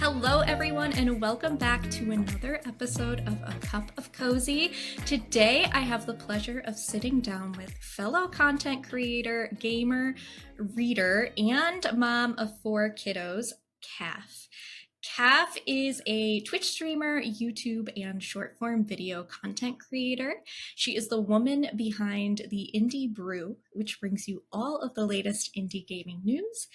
Hello, everyone, and welcome back to another episode of A Cup of Cozy. Today, I have the pleasure of sitting down with fellow content creator, gamer, reader, and mom of 4 kiddos, Caff. Caff is a Twitch streamer, YouTube, and short form video content creator. She is the woman behind the Indie Brew, which brings you all of the latest indie gaming news.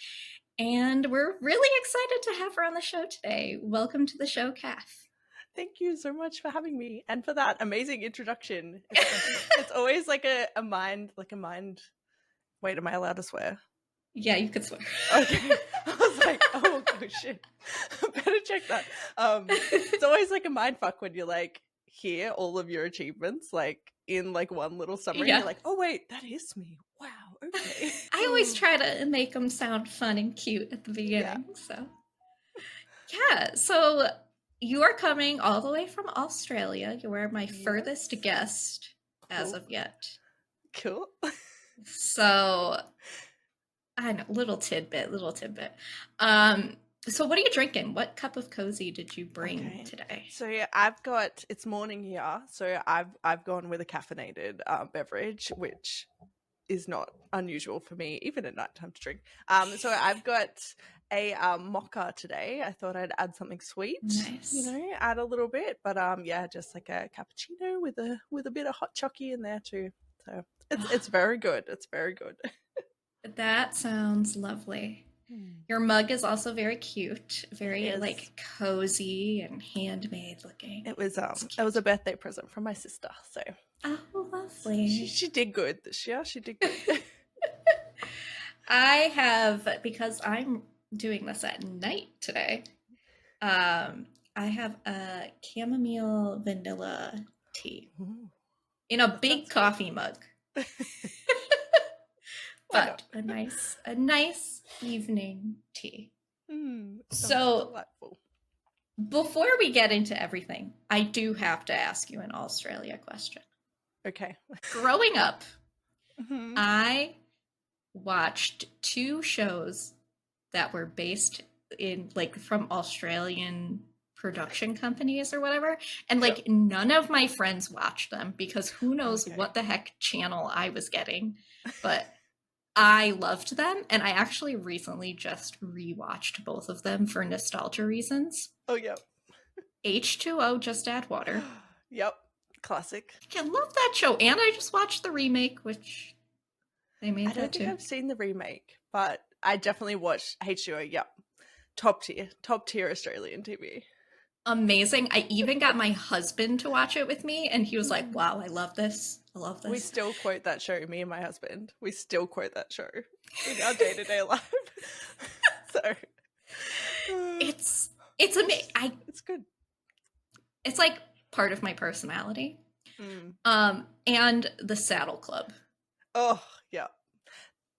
And we're really excited to have her on the show today. Welcome to the show, Caff. Thank you so much for having me and for that amazing introduction. It's always like a mind. Wait, am I allowed to swear? Yeah, you could swear. Okay. I was like, oh shit. Better check that. It's always like a mind fuck when you like hear all of your achievements like in like one little summary. Yeah. You're like, oh wait, that is me. Wow. Okay. I always try to make them sound fun and cute at the beginning. So you are coming all the way from Australia. You are my furthest guest as of yet. Cool. So I know, little tidbit. So what are you drinking? What cup of cozy did you bring today? So yeah, it's morning here, so I've gone with a caffeinated beverage, which is not unusual for me, even at nighttime to drink. So I've got a mocha today. I thought I'd add something sweet, nice. Add a little bit, but yeah, just like a cappuccino with a bit of hot chocolate in there too. So it's very good. It's very good. That sounds lovely. Your mug is also very cute, very like cozy and handmade looking. It was a birthday present from my sister, so. Oh, lovely. She did good this year. She did good. I have, because I'm doing this at night today, I have a chamomile vanilla tea in a big coffee mug. But a nice evening tea. So delightful. Before we get into everything, I do have to ask you an Australia question. Okay. Growing up, I watched 2 shows that were based in like from Australian production companies or whatever, and like none of my friends watched them because who knows what the heck channel I was getting, but I loved them, and I actually recently just rewatched both of them for nostalgia reasons. Oh, yep. H2O, Just Add Water. Yep. Classic. I love that show, and I just watched the remake, which they made. I don't think I've seen the remake, but I definitely watched H2O. Yep. Top tier Australian TV. Amazing. I even got my husband to watch it with me, and he was like, wow, I love this. We still quote that show, me and my husband. We still quote that show in our day-to-day life. So it's amazing. It's good. It's like part of my personality. And the Saddle Club. Oh, yeah.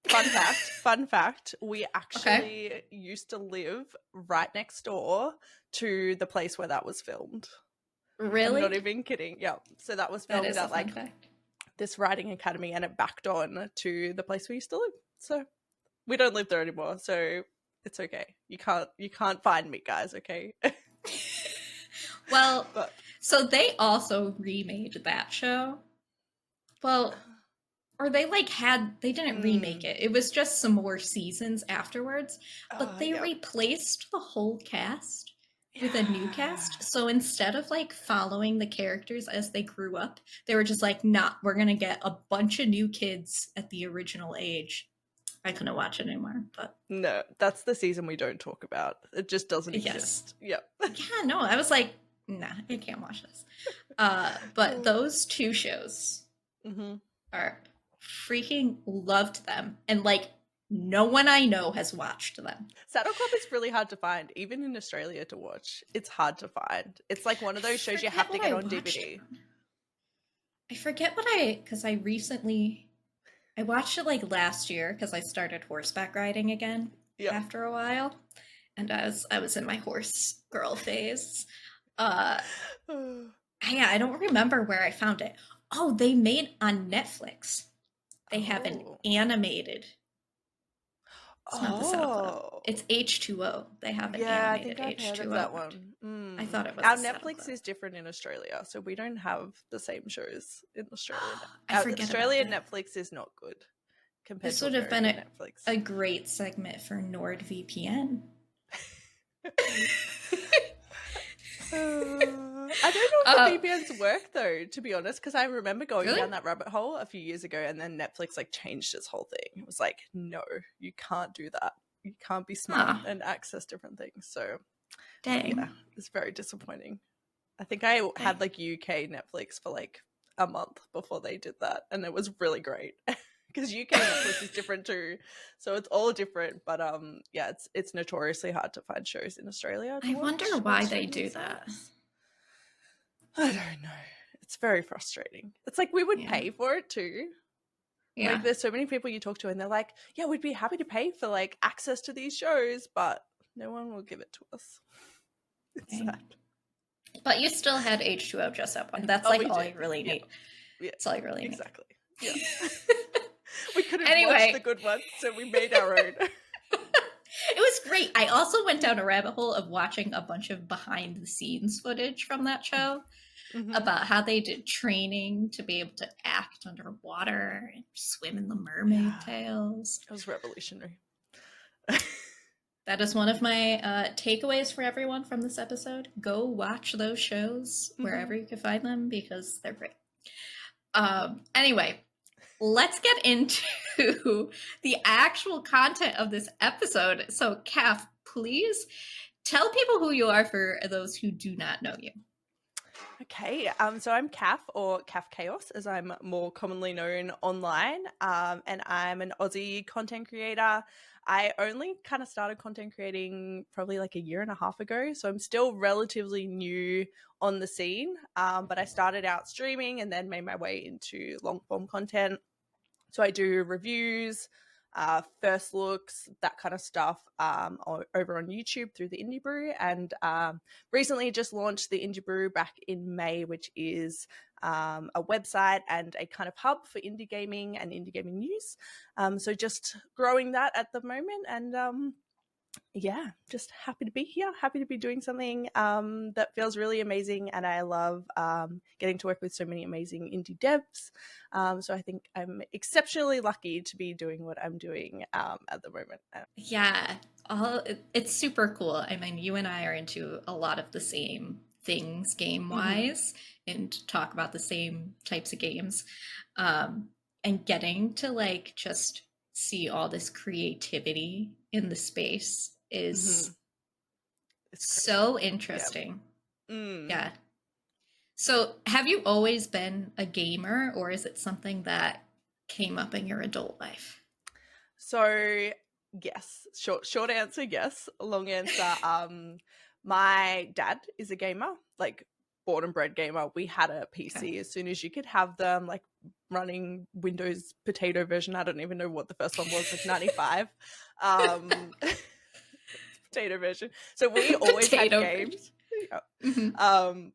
Fun fact, we actually used to live right next door to the place where that was filmed. Really? I'm not even kidding. Yeah. So that was filmed at like this writing academy, and it backed on to the place we used to live. So we don't live there anymore, so it's okay. You can't find me, guys, okay? Well, so they also remade that show. Well, or they didn't remake it. It was just some more seasons afterwards, but they replaced the whole cast with a new cast. So instead of like following the characters as they grew up, they were just like, nah, we're going to get a bunch of new kids at the original age. I couldn't watch it anymore, but. No, that's the season we don't talk about. It just doesn't exist. Yep. Yeah, no, I was like, nah, I can't watch this. But those 2 shows are freaking loved them. And like, no one I know has watched them. Saddle Club is really hard to find, even in Australia to watch. It's hard to find. It's like one of those shows you have to get on DVD. I forget because I watched it like last year because I started horseback riding again after a while. And I was in my horse girl phase. I don't remember where I found it. Oh, they made on Netflix. They have an animated It's not the Saddle Club. Oh, It's H2O. They have an yeah, I animated think I've heard of H2O. that one. I thought it was Our the Saddle Netflix Club. is different in Australia, so we don't have the same shows in Australia. I forget about Australian that. Netflix is not good compared This to would have been American Netflix. a great segment for NordVPN. I don't know if the uh, VPNs work though, to be honest, because I remember going really? down that rabbit hole a few years ago, and then Netflix like changed its whole thing. It was like, no, you can't do that. You can't be smart Huh. and access different things. So Dang. yeah, it's very disappointing. I think I Dang. had like UK Netflix for like a month before they did that, and it was really great. Because UK Netflix is different too, so it's all different. But yeah, it's notoriously hard to find shows in Australia to I watch wonder on why they streaming do that. sites. I don't know. It's very frustrating. It's like we would Yeah. pay for it too. Yeah. Like there's so many people you talk to and they're like, yeah, we'd be happy to pay for like access to these shows, but no one will give it to us. It's Dang. sad. But you still had H2O just up one. That's Oh, like we all did. you really need. Yeah, That's all you really need. exactly. Yeah. We couldn't watch Anyway, the good ones, so we made our own. it was great. I also went down a rabbit hole of watching a bunch of behind the scenes footage from that show about how they did training to be able to act underwater and swim in the mermaid tails. It was revolutionary. That is one of my takeaways for everyone from this episode. Go watch those shows wherever you can find them because they're great. Anyway, let's get into the actual content of this episode. So, Caff, please tell people who you are for those who do not know you. Okay, so I'm Caff, or Caff Chaos, as I'm more commonly known online, and I'm an Aussie content creator. I only kind of started content creating probably like a year and a half ago, so I'm still relatively new on the scene, but I started out streaming and then made my way into long form content. So I do reviews, first looks, that kind of stuff over on YouTube through the Indie Brew, and recently just launched the Indie Brew back in May, which is a website and a kind of hub for indie gaming and indie gaming news. So just growing that at the moment, and yeah, just happy to be here, happy to be doing something that feels really amazing, and I love getting to work with so many amazing indie devs. So I think I'm exceptionally lucky to be doing what I'm doing at the moment. Yeah, it's super cool. I mean, you and I are into a lot of the same things game-wise and talk about the same types of games. And getting to like just see all this creativity in the space is so interesting. Yeah. So, have you always been a gamer, or is it something that came up in your adult life? So, yes. Short answer, yes. Long answer, my dad is a gamer, like born and bred gamer. We had a PC as soon as you could have them, like running Windows potato version. I don't even know what the first one was, like 95. Potato version. So we always had games.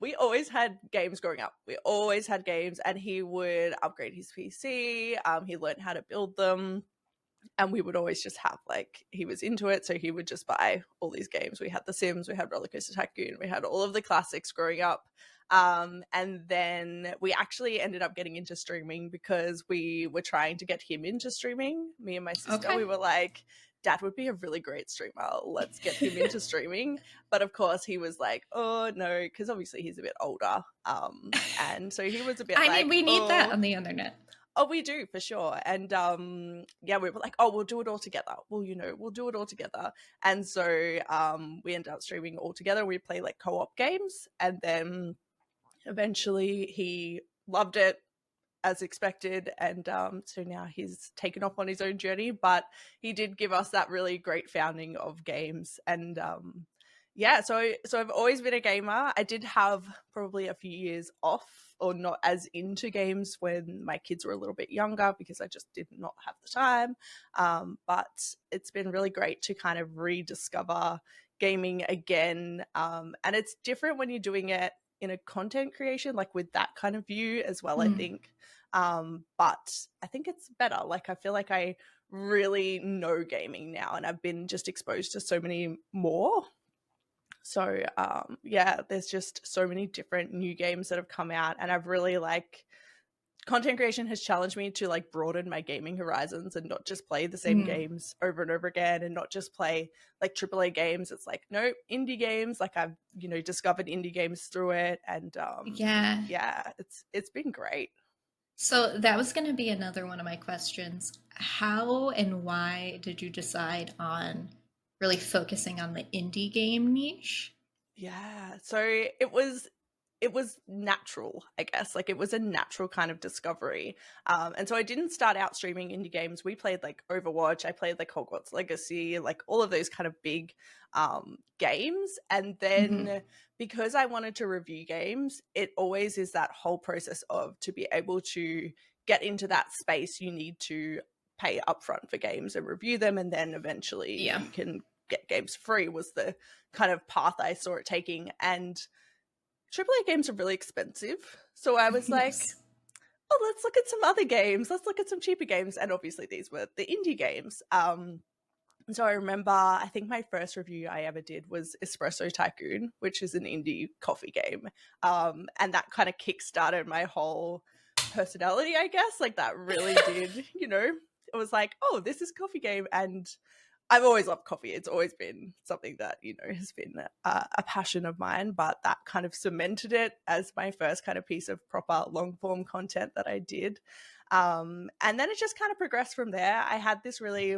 We always had games growing up. We always had games, and he would upgrade his PC. He learned how to build them, and we would always just have like, he was into it, so he would just buy all these games. We had The Sims, we had Roller Coaster Tycoon, we had all of the classics growing up. And then we actually ended up getting into streaming because we were trying to get him into streaming. Me and my sister, we were like, Dad would be a really great streamer. Let's get him into streaming. But of course he was like, oh no, because obviously he's a bit older. And so he was a bit I mean, we need that on the internet. Oh, we do, for sure. And yeah, we were like, oh, we'll do it all together. Well, we'll do it all together. And so we ended up streaming all together. We play like co-op games. And then eventually he loved it, as expected, and so now he's taken off on his own journey, but he did give us that really great founding of games. And yeah, so I've always been a gamer. I did have probably a few years off or not as into games when my kids were a little bit younger because I just did not have the time, but it's been really great to kind of rediscover gaming again, and it's different when you're doing it in a content creation, like with that kind of view as well, I think. But I think it's better. Like, I feel like I really know gaming now, and I've been just exposed to so many more. So yeah, there's just so many different new games that have come out, and I've really like content creation has challenged me to like broaden my gaming horizons and not just play the same Mm. games over and over again, and not just play like AAA games. It's like, no, indie games. Like I've, you know, discovered indie games through it, and Yeah. yeah, it's been great. So that was going to be another one of my questions. How and why did you decide on really focusing on the indie game niche? Yeah. So it was natural, I guess. Like it was a natural kind of discovery. And so I didn't start out streaming indie games. We played like Overwatch, I played like Hogwarts Legacy, like all of those kind of big games. And Hmm. then because I wanted to review games, it always is that whole process of to be able to get into that space, you need to pay upfront for games and review them, and then eventually Yeah. you can get games free, was the kind of path I saw it taking. And AAA games are really expensive. So I was like, Yes. oh, let's look at some other games. Let's look at some cheaper games. And obviously these were the indie games. And so I remember, I think my first review I ever did was Espresso Tycoon, which is an indie coffee game. And that kind of kickstarted my whole personality, I guess. Like that really did, you know, it was like, oh, this is coffee game. And I've always loved coffee. It's always been something that, you know, has been a passion of mine, but that kind of cemented it as my first kind of piece of proper long form content that I did. And then it just kind of progressed from there. I had this really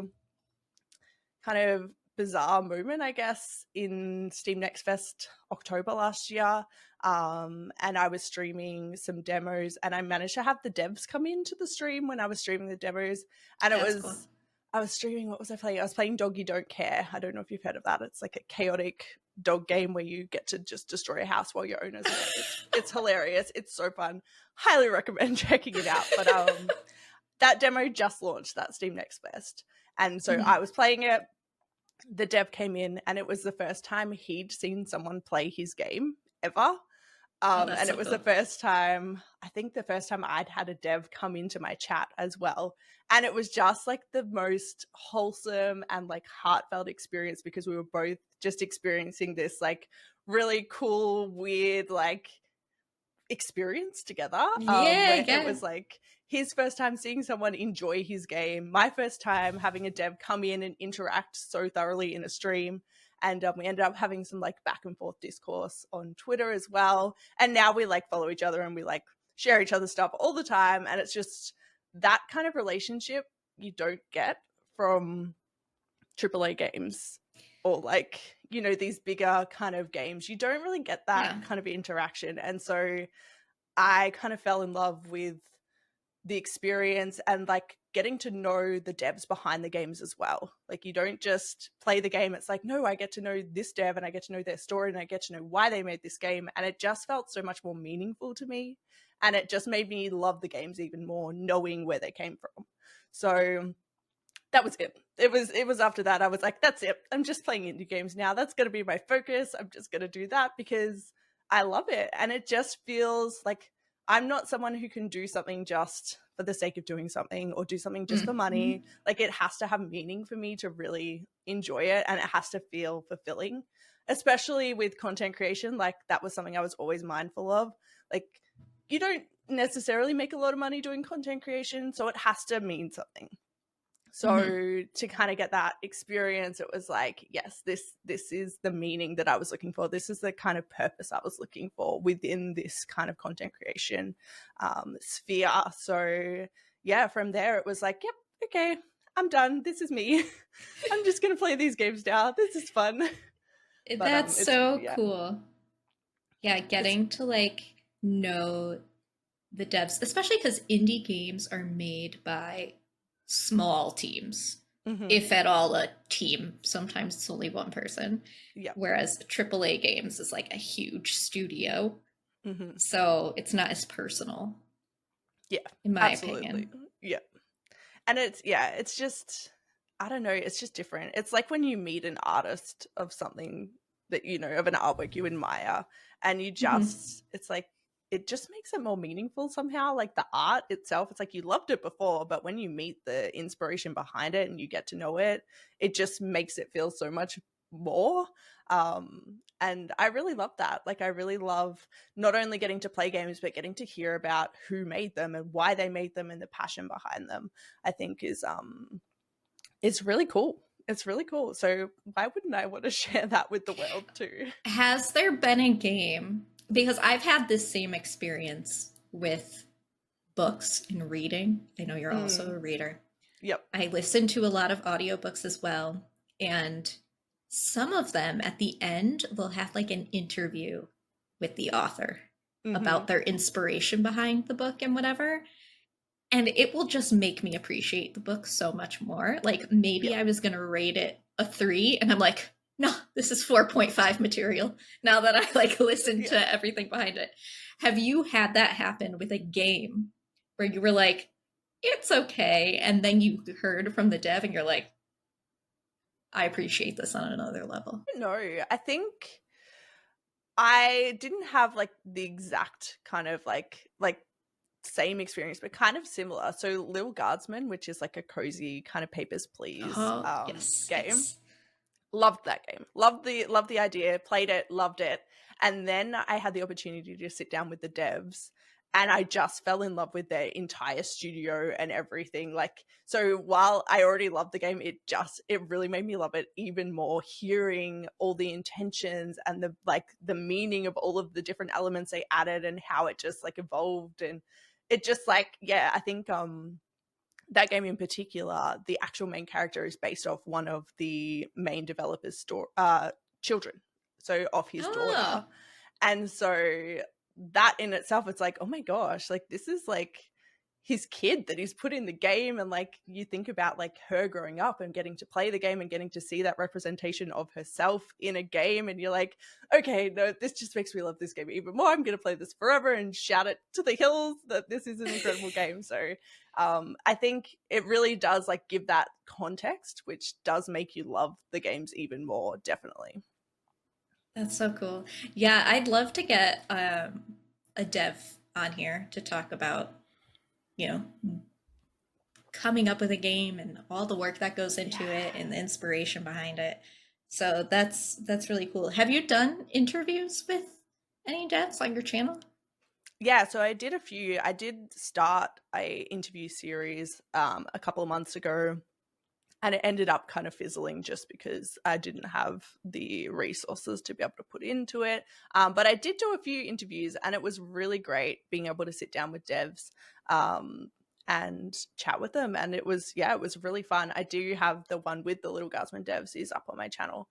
kind of bizarre moment, I guess, in Steam Next Fest October last year. And I was streaming some demos, and I managed to have the devs come into the stream when I was streaming the demos. And it That's cool. was, I was streaming, what was I playing? I was playing Dog You Don't Care. I don't know if you've heard of that. It's like a chaotic dog game where you get to just destroy a house while your owner's there. It's hilarious. It's so fun. Highly recommend checking it out. But that demo just launched, that Steam Next Fest. And so Mhm. I was playing it. The dev came in, and it was the first time he'd seen someone play his game ever. Oh, that's And so it was the cool. first time, I think the first time I'd had a dev come into my chat as well. And it was just like the most wholesome and like heartfelt experience, because we were both just experiencing this like really cool, weird, like experience together, Yeah, where it yeah. was like his first time seeing someone enjoy his game, my first time having a dev come in and interact so thoroughly in a stream. And we ended up having some like back and forth discourse on Twitter as well. And now we like follow each other and we like share each other's stuff all the time. And it's just that kind of relationship you don't get from AAA games, or like, you know, these bigger kind of games. You don't really get that Yeah. kind of interaction. And so I kind of fell in love with the experience and like getting to know the devs behind the games as well. Like you don't just play the game. It's like, no, I get to know this dev and I get to know their story and I get to know why they made this game. And it just felt so much more meaningful to me. And it just made me love the games even more, knowing where they came from. So that was it. It was after that I was like, that's it. I'm just playing indie games now. That's going to be my focus. I'm just going to do that because I love it. And it just feels like I'm not someone who can do something just for the sake of doing something, or do something just for Mhm. money. Like it has to have meaning for me to really enjoy it, and it has to feel fulfilling. Especially with content creation, like that was something I was always mindful of. Like you don't necessarily make a lot of money doing content creation, so it has to mean something. Mhm. So to kind of get that experience, it was like, yes, this is the meaning that I was looking for. This is the kind of purpose I was looking for within this kind of content creation sphere. So yeah, from there it was like, yep, okay, I'm done. This is me. I'm just gonna play these games now. This is fun. But That's it's, so yeah, cool. Yeah, it's getting to like know the devs, especially because indie games are made by small teams, mm-hmm, if at all a team. Sometimes it's only one person, yeah, whereas AAA games is like a huge studio. mm-hmm, So it's not as personal, yeah, in my absolutely, opinion. yeah. And it's, yeah, it's just, I don't know, it's just different. It's like when you meet an artist of something that, you know, of an artwork you admire, and you Mhm. just, it's like it just makes it more meaningful somehow. Like the art itself, it's like you loved it before, but when you meet the inspiration behind it and you get to know it, it just makes it feel so much more. And I really love that. Like I really love not only getting to play games, but getting to hear about who made them and why they made them and the passion behind them. I think is it's really cool. It's really cool. So why wouldn't I want to share that with the world too? Has there been a game? Because I've had this same experience with books and reading. I know you're also a reader. Yep. I listen to a lot of audiobooks as well. And some of them at the end will have like an interview with the author about their inspiration behind the book and whatever. And it will just make me appreciate the book so much more. Like maybe I was going to rate it a 3 and I'm like, no, this is 4.5 material now that I like listened to everything behind it. Have you had that happen with a game where you were like, it's okay, and then you heard from the dev and you're like, I appreciate this on another level? No, I think I didn't have like the exact kind of like same experience, but kind of similar. So Little Guardsman, which is like a cozy kind of Papers, Please Yes, game. yes. Loved that game. Loved the idea, played it, loved it. And then I had the opportunity to sit down with the devs and I just fell in love with their entire studio and everything. Like, so while I already loved the game, it really made me love it even more, hearing all the intentions and the meaning of all of the different elements they added and how it just like evolved. And it just like, yeah, I think that game in particular, the actual main character is based off one of the main developers' children, so off his daughter. And so that in itself, it's like, oh my gosh, like this is like his kid that he's put in the game. And like you think about like her growing up and getting to play the game and getting to see that representation of herself in a game, and you're like, okay, no, this just makes me love this game even more. I'm gonna play this forever and shout it to the hills that this is an incredible game. So I think it really does like give that context, which does make you love the games even more, definitely. That's so cool. Yeah, I'd love to get a dev on here to talk about, you know, coming up with a game and all the work that goes into it and the inspiration behind it. So that's really cool. Have you done interviews with any devs on your channel? Yeah, so I did start a interview series a couple of months ago, and it ended up kind of fizzling just because I didn't have the resources to be able to put into it. But I did do a few interviews, and it was really great being able to sit down with devs and chat with them. And it was really fun. I do have the one with the Little Guardsman devs is up on my channel.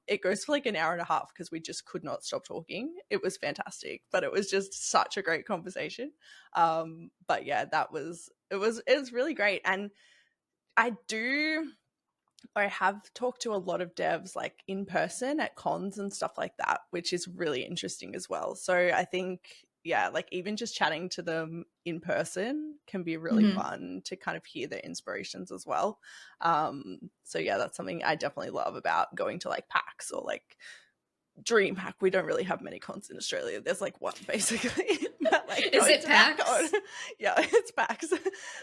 It goes for like an hour and a half because we just could not stop talking. It was fantastic, but it was just such a great conversation. But yeah, it was really great. And I have talked to a lot of devs like in person at cons and stuff like that, which is really interesting as well. So I think, yeah, like even just chatting to them in person can be really fun to kind of hear their inspirations as well. So yeah, that's something I definitely love about going to like PAX or like DreamHack. We don't really have many cons in Australia. There's like one basically. But like, is it PAX? Yeah, it's PAX.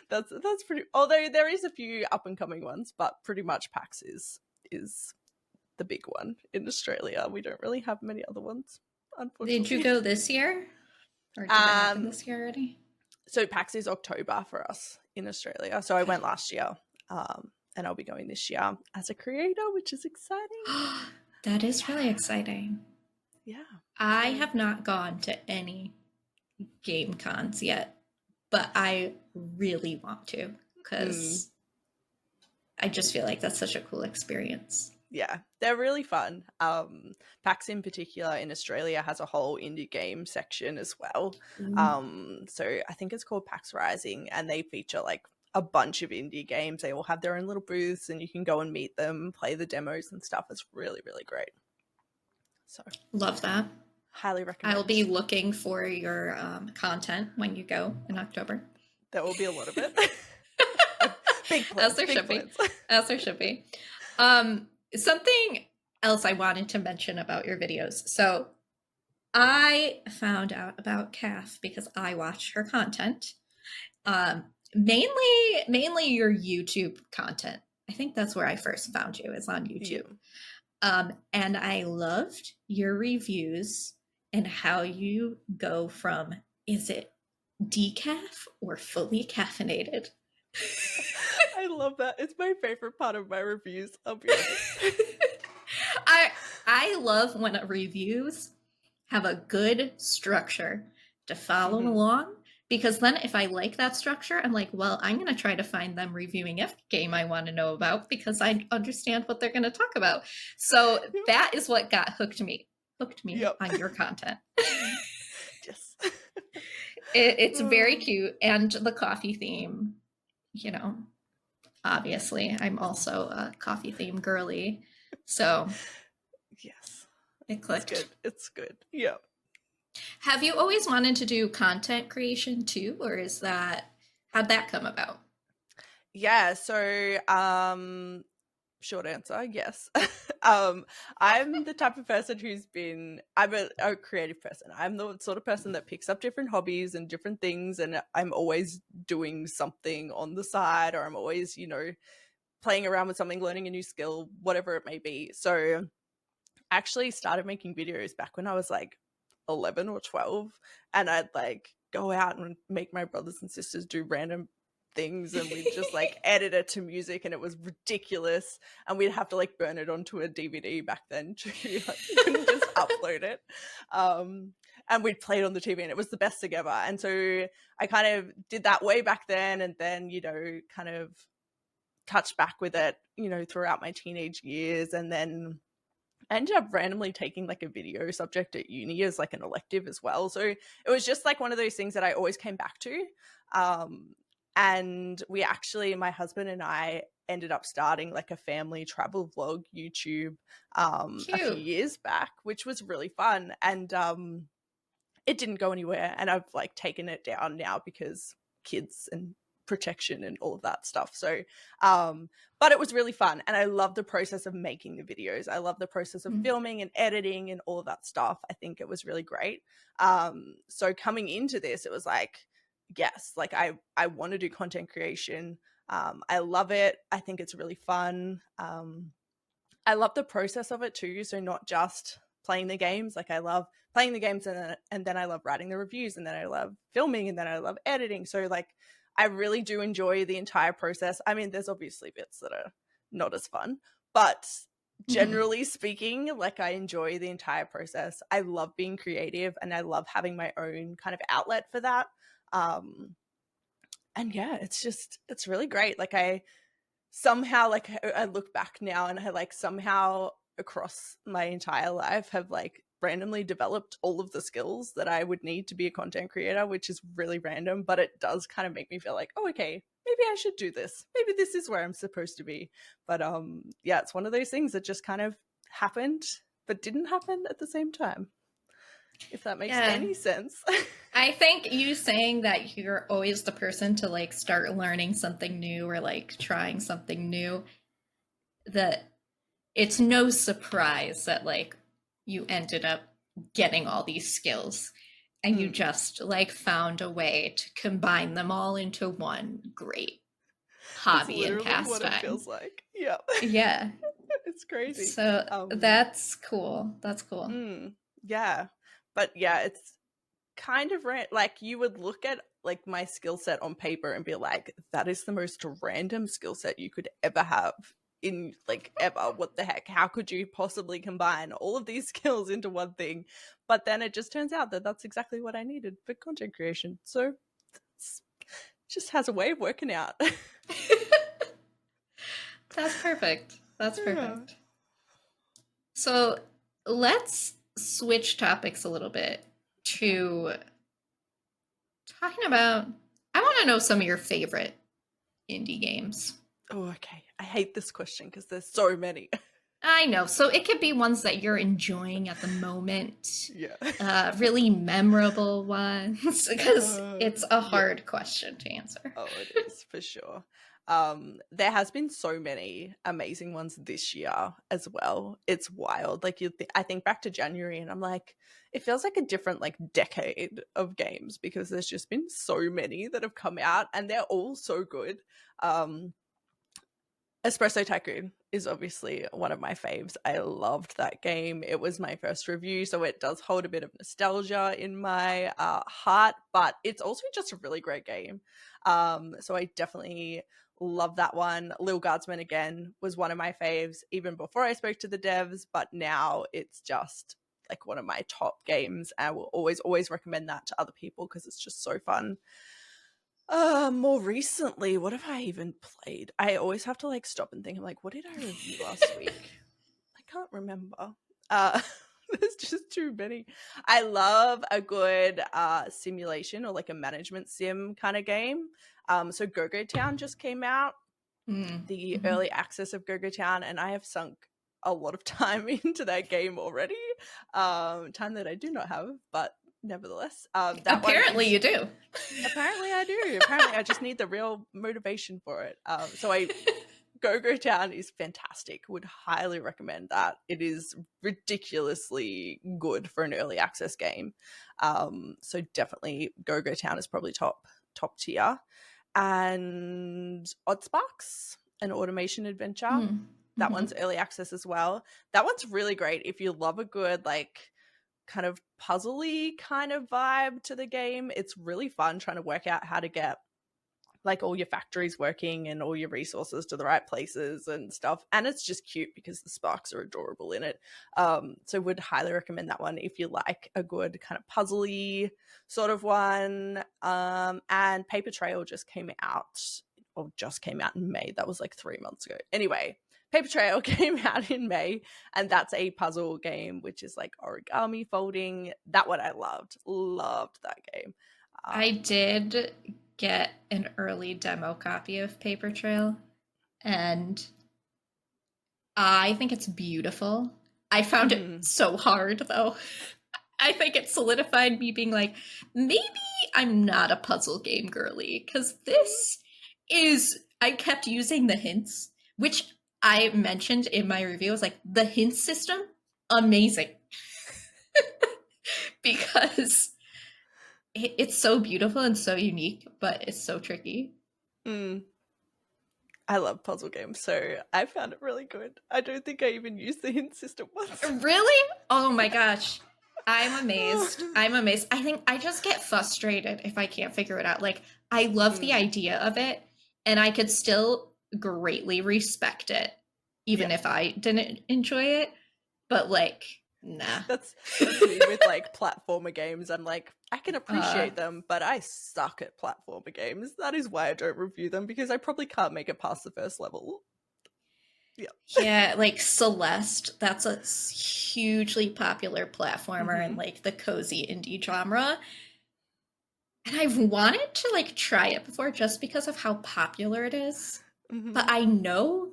That's pretty. Although there is a few up and coming ones, but pretty much PAX is the big one in Australia. We don't really have many other ones, unfortunately. Did you go this year, or did it happen this year already? So PAX is October for us in Australia. So I went last year, and I'll be going this year as a creator, which is exciting. That is really exciting. Yeah. I have not gone to any game cons yet, but I really want to because I just feel like that's such a cool experience. Yeah, they're really fun. PAX in particular in Australia has a whole indie game section as well. So I think it's called PAX Rising, and they feature like a bunch of indie games. They all have their own little booths, and you can go and meet them, play the demos and stuff. It's really, really great. So love that. Highly recommend. I'll be looking for your content when you go in October. There will be a lot of it. Big plans. As there should be. As there should be. Something else I wanted to mention about your videos. So I found out about Caff because I watched her content. Um, mainly your YouTube content. I think that's where I first found you, is on Yeah. YouTube. And I loved your reviews and how you go from, is it decaf or fully caffeinated? I love that. It's my favorite part of my reviews, I'll be honest. I I love when reviews have a good structure to follow Mhm. along, because then if I like that structure, I'm like, well, I'm going to try to find them reviewing every game I want to know about because I understand what they're going to talk about. So Yep. that is what got hooked me Yep. on your content. Yes. It's very Oh, cute, and the coffee theme, you know, obviously I'm also a coffee theme girly, so yes. it It's clicked. good. It's good. Yeah. Have you always wanted to do content creation too, or how'd that come about? Yeah. So, short answer, yes. um, I'm the type of person I'm a creative person. I'm the sort of person that picks up different hobbies and different things, and I'm always doing something on the side, or I'm always, playing around with something, learning a new skill, whatever it may be. So, I actually started making videos back when I was like 11 or 12, and I'd like go out and make my brothers and sisters do random things, and we'd just like edit it to music, and it was ridiculous, and we'd have to like burn it onto a DVD back then too. Like, you couldn't just upload it. And we'd play it on the TV, and it was the best thing ever. And so I kind of did that way back then, and then kind of touched back with it throughout my teenage years. And then I ended up randomly taking like a video subject at uni as like an elective as well. So it was just like one of those things that I always came back to. Um, and my husband and I ended up starting like a family travel vlog YouTube a few Cute. years back, which was really fun. And it didn't go anywhere. And I've like taken it down now because kids and protection and all of that stuff. So, but it was really fun. And I love the process of making the videos. I love the process of Mm. filming and editing and all of that stuff. I think it was really great. So coming into this, it was like, yes, like I want to do content creation. I love it. I think it's really fun. I love the process of it too. So not just playing the games. Like I love playing the games, and then I love writing the reviews, and then I love filming, and then I love editing. So like I really do enjoy the entire process. I mean, there's obviously bits that are not as fun, but Mhm. generally speaking, like I enjoy the entire process. I love being creative, and I love having my own kind of outlet for that. Um and yeah, it's really great. Like I somehow like I look back now, and I like somehow across my entire life have like randomly developed all of the skills that I would need to be a content creator, which is really random, but it does kind of make me feel like, oh, okay, maybe I should do this. Maybe this is where I'm supposed to be. But yeah, it's one of those things that just kind of happened but didn't happen at the same time, if that makes Yeah. any sense. I think you saying that you're always the person to like start learning something new or like trying something new, that it's no surprise that like you ended up getting all these skills and you Mm. just like found a way to combine them all into one great It's hobby and literally what it pastime. feels like. Yeah. Yeah. It's crazy. So um that's cool. That's cool. Yeah. But yeah, it's kind of like you would look at like my skill set on paper and be like, that is the most random skill set you could ever have in like ever. What the heck? How could you possibly combine all of these skills into one thing? But then it just turns out that that's exactly what I needed for content creation. So it's just has a way of working out. That's perfect. That's Yeah. perfect. So let's switch topics a little bit Okay. to talking about. I want to know some of your favorite indie games. Oh, okay. I hate this question because there's so many. I know. So it could be ones that you're enjoying at the moment, Yeah. really memorable ones, because it's a Yeah. hard question to answer. Oh, it is for sure. There has been so many amazing ones this year as well. It's wild. Like I think back to January and I'm like, it feels like a different like decade of games because there's just been so many that have come out and they're all so good. um Espresso Tycoon is obviously one of my faves. I loved that game. It was my first review, so it does hold a bit of nostalgia in my heart, but it's also just a really great game. So I definitely love that one. Lil Guardsman, again, was one of my faves even before I spoke to the devs, but now it's just like one of my top games. I will always recommend that to other people because it's just so fun. More recently, what have I even played? I always have to like stop and think. I'm like, what did I review last week? I can't remember. Uh, there's just too many. I love a good simulation or like a management sim kind of game. So Go-Go Town just came out, the Mm-hmm. early access of Go-Go Town, and I have sunk a lot of time into that game already. Time that I do not have, but nevertheless, that one Apparently, is you do. apparently I do. Apparently, I just need the real motivation for it. Go-Go Town is fantastic. Would highly recommend that. It is ridiculously good for an early access game. So definitely Go-Go Town is probably top tier. And Oddsparks, an automation adventure. That Mm-hmm. one's early access as well. That one's really great if you love a good like kind of puzzly kind of vibe to the game. It's really fun trying to work out how to get like all your factories working and all your resources to the right places and stuff. And it's just cute because the sparks are adorable in it. So would highly recommend that one if you like a good kind of puzzly sort of one. And Paper Trail just came out in May. That was like 3 months ago. Anyway, Paper Trail came out in May, and that's a puzzle game, which is like origami folding. That one I loved that game. I did get an early demo copy of Paper Trail, and I think it's beautiful. I found it Mhm. so hard, though. I think it solidified me being like, maybe I'm not a puzzle game girly, because this is. I kept using the hints, which I mentioned in my review. I was like, the hint system, amazing. Because it's so beautiful and so unique, but it's so tricky. Mm. I love puzzle games, so I found it really good. I don't think I even used the hint system once. Really? Oh my Yeah. gosh. I'm amazed. I'm amazed. I think I just get frustrated if I can't figure it out. Like, I love the Mm. idea of it, and I could still greatly respect it, even Yeah. if I didn't enjoy it. But, like, nah. That's me with like platformer games. I'm like, I can uh, appreciate them, but I suck at platformer games. That is why I don't review them because I probably can't make it past the first level. Yeah. yeah, like Celeste, that's a hugely popular platformer in Mm-hmm. like the cozy indie genre. And I've wanted to like try it before just because of how popular it is. But Mm-hmm. I know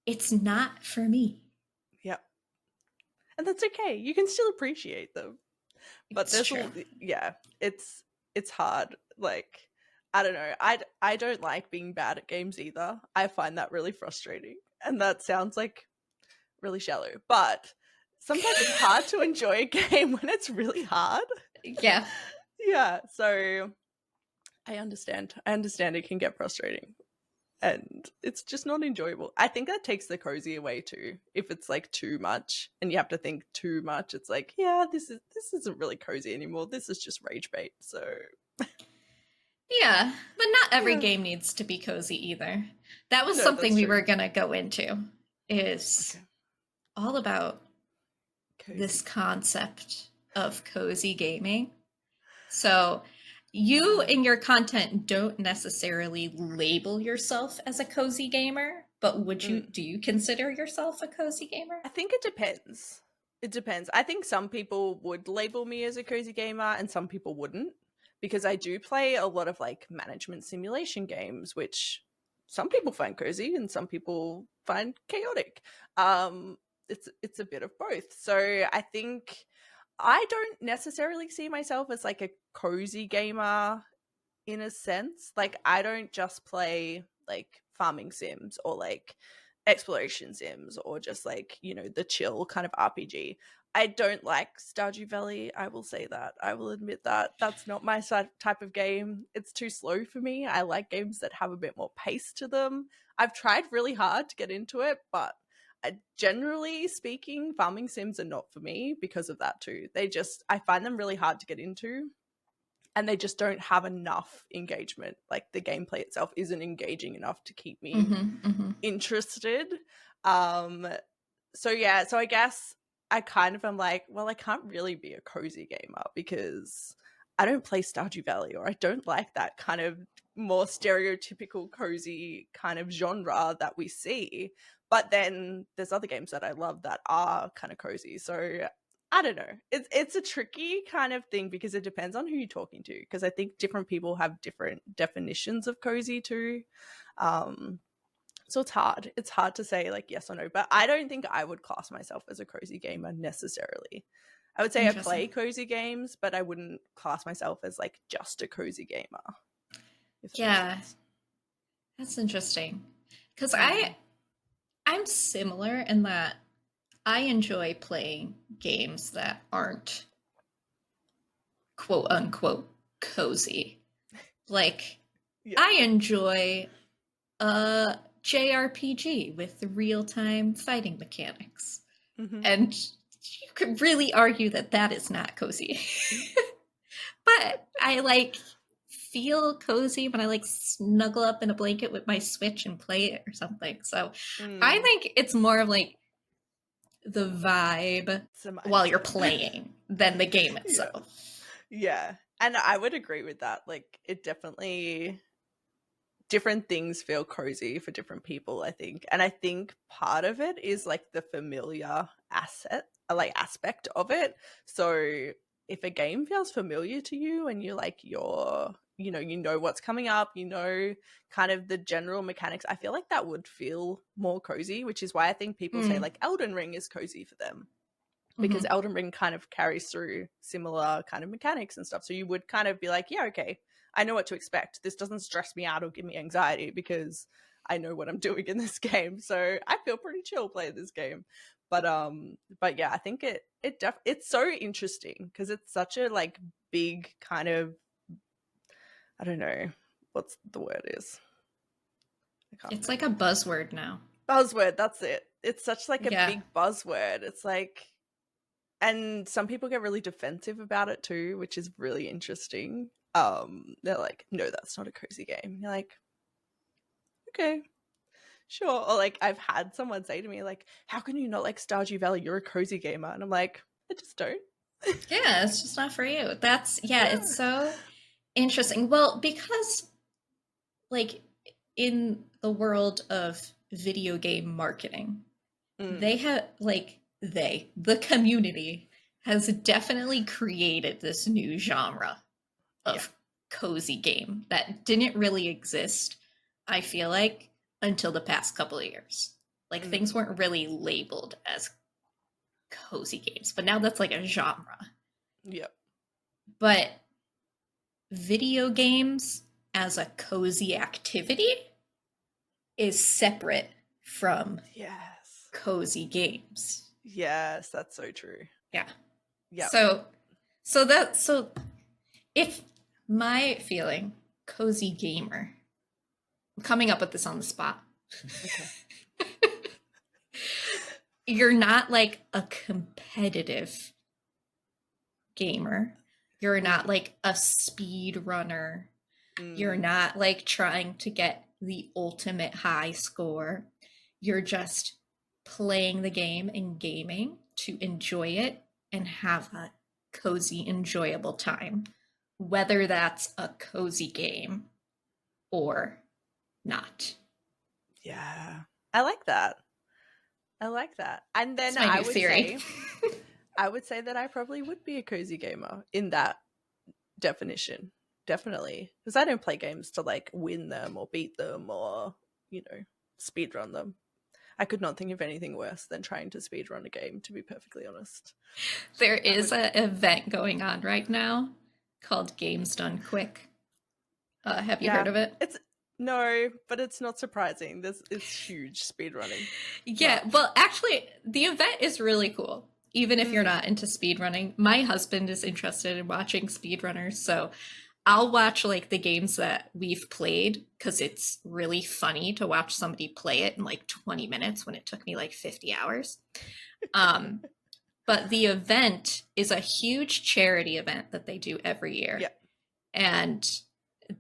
it's not for me. Yeah. And that's okay. You can still appreciate them. But It's true. yeah, it's hard. Like, I don't know. I don't like being bad at games either. I find that really frustrating. And that sounds like really shallow. But sometimes it's hard to enjoy a game when it's really hard. Yeah. Yeah, so I understand. I understand it can get frustrating and it's just not enjoyable. I think that takes the cozy away too. If it's like too much and you have to think too much, it's like, yeah, this isn't really cozy anymore. This is just rage bait. So Yeah. But not every yeah, game needs to be cozy either. That was no, something that's we true. were going to go into is Okay, all about this cozy. concept of cozy gaming. So, you Mm, in your content don't necessarily label yourself as a cozy gamer, but mm. do you consider yourself a cozy gamer? I think it depends. It depends. I think some people would label me as a cozy gamer and some people wouldn't because I do play a lot of like management simulation games, which some people find cozy and some people find chaotic. Um, it's a bit of both. So I think I don't necessarily see myself as like a cozy gamer in a sense. Like I don't just play like farming sims or like exploration sims or just like, the chill kind of RPG. I don't like Stardew Valley. I will say that. I will admit that. That's not my type of game. It's too slow for me. I like games that have a bit more pace to them. I've tried really hard to get into it, but generally speaking, farming sims are not for me because of that too. I find them really hard to get into, and they just don't have enough engagement. Like the gameplay itself isn't engaging enough to keep me interested. So yeah, so I guess I kind of am like, well, I can't really be a cozy gamer because I don't play Stardew Valley, or I don't like that kind of more stereotypical cozy kind of genre that we see. But then there's other games that I love that are kind of cozy. So I don't know. It's a tricky kind of thing because it depends on who you're talking to. Because I think different people have different definitions of cozy too. So it's hard. It's hard to say like yes or no. But I don't think I would class myself as a cozy gamer necessarily. I would say I play cozy games, but I wouldn't class myself as like just a cozy gamer. Yeah, that's interesting. Because I'm similar in that I enjoy playing games that aren't quote unquote cozy. Like, I enjoy a JRPG with real-time fighting mechanics. And you could really argue that that is not cozy. But I like feel cozy when I like snuggle up in a blanket with my Switch and play it or something. So I think it's more of like the vibe while you're playing than the game itself. Yeah. And I would agree with that. Like it definitely, different things feel cozy for different people, I think. And I think part of it is like the familiar aspect of it. So if a game feels familiar to you and you like you know what's coming up, kind of the general mechanics, I feel like that would feel more cozy, which is why I think people say like Elden Ring is cozy for them. Because Elden Ring kind of carries through similar kind of mechanics and stuff. So you would kind of be like, yeah, okay, I know what to expect. This doesn't stress me out or give me anxiety because I know what I'm doing in this game. So I feel pretty chill playing this game. But yeah, I think it's so interesting because it's such a like big kind of, I don't know what's the word is. It's like a buzzword now. Buzzword, that's it. It's such like a big buzzword. It's like, and some people get really defensive about it too, which is really interesting. They're like, no, that's not a cozy game. You're like, okay, sure. Or like I've had someone say to me like, how can you not like Stardew Valley? You're a cozy gamer. And I'm like, I just don't. Yeah, it's just not for you. It's so interesting. Well, because like in the world of video game marketing, they have the community has definitely created this new genre of cozy game that didn't really exist, I feel like, until the past couple of years. Like things weren't really labeled as cozy games, but now that's like a genre. Yep. But video games as a cozy activity is separate from cozy games. Yes, that's so true. Yeah. Yeah. So if my feeling, cozy gamer, I'm coming up with this on the spot. Okay. You're not like a competitive gamer. You're not like a speed runner. You're not like trying to get the ultimate high score. You're just playing the game and gaming to enjoy it and have a cozy, enjoyable time, whether that's a cozy game or not. Yeah. I like that. And then I would say that I probably would be a cozy gamer in that definition. Definitely. Because I don't play games to like win them or beat them or, speed run them. I could not think of anything worse than trying to speed run a game, to be perfectly honest. There is an event going on right now called Games Done Quick. Have you heard of it? No, but it's not surprising. It's huge speedrunning. Yeah, Much. well, actually, the event is really cool. Even if you're Mm. not into speedrunning, my husband is interested in watching speedrunners, so I'll watch like the games that we've played because it's really funny to watch somebody play it in like 20 minutes when it took me like 50 hours. Um, but the event is a huge charity event that they do every year. Yeah, And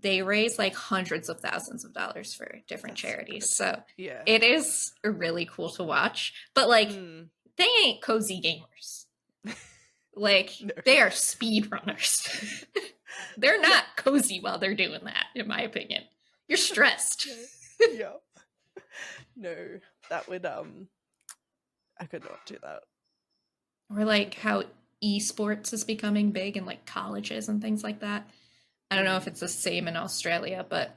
they raise like hundreds of thousands of dollars for different that's so charities. good. So Yeah. it is really cool to watch. But like, Mm. they ain't cozy gamers. Like, No. they are speedrunners. They're not cozy while they're doing that, in my opinion. You're stressed. Yeah. No, that would I could not do that. Or like how esports is becoming big in like colleges and things like that. I don't know if it's the same in Australia, but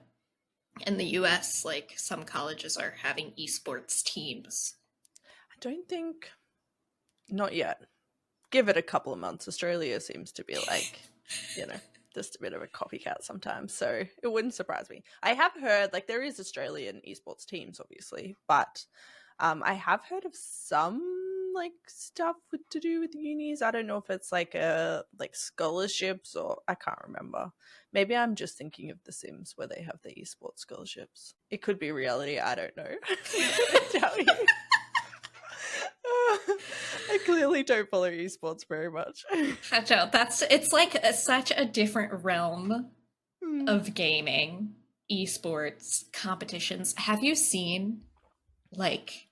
in the US, like some colleges are having esports teams. I don't think, not yet. Give it a couple of months. Australia seems to be like, you know, just a bit of a copycat sometimes, so it wouldn't surprise me. I have heard like there is Australian esports teams, obviously, but I have heard of some like stuff to do with unis. I don't know if it's like scholarships or I can't remember. Maybe I'm just thinking of The Sims where they have the esports scholarships. It could be reality. I don't know. I couldn't tell you. I clearly don't follow esports very much. Catch out. It's like such a different realm of gaming, esports, competitions. Have you seen like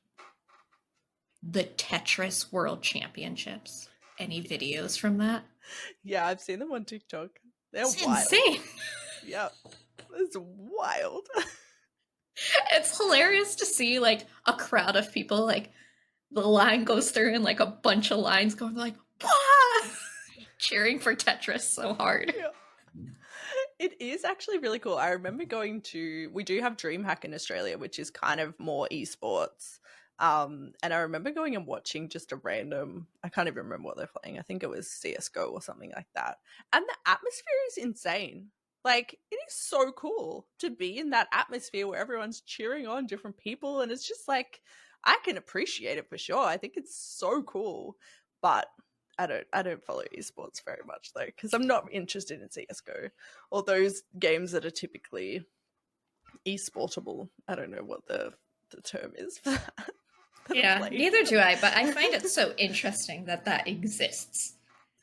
the Tetris World Championships? Any videos from that? Yeah, I've seen them on TikTok. They're It's wild. insane. Yeah, it's wild. It's hilarious to see like a crowd of people, like the line goes through and like a bunch of lines going like, "Wah!" cheering for Tetris so hard. Yeah. It is actually really cool. I remember we do have DreamHack in Australia, which is kind of more esports. And I remember going and watching just a random, I can't even remember what they're playing. I think it was CSGO or something like that. And the atmosphere is insane. Like, it is so cool to be in that atmosphere where everyone's cheering on different people. And it's just like, I can appreciate it for sure. I think it's so cool. But I don't follow esports very much though, because I'm not interested in CSGO or those games that are typically esportable. I don't know what the term is for that. Yeah, neither do I, but I find it so interesting that that exists.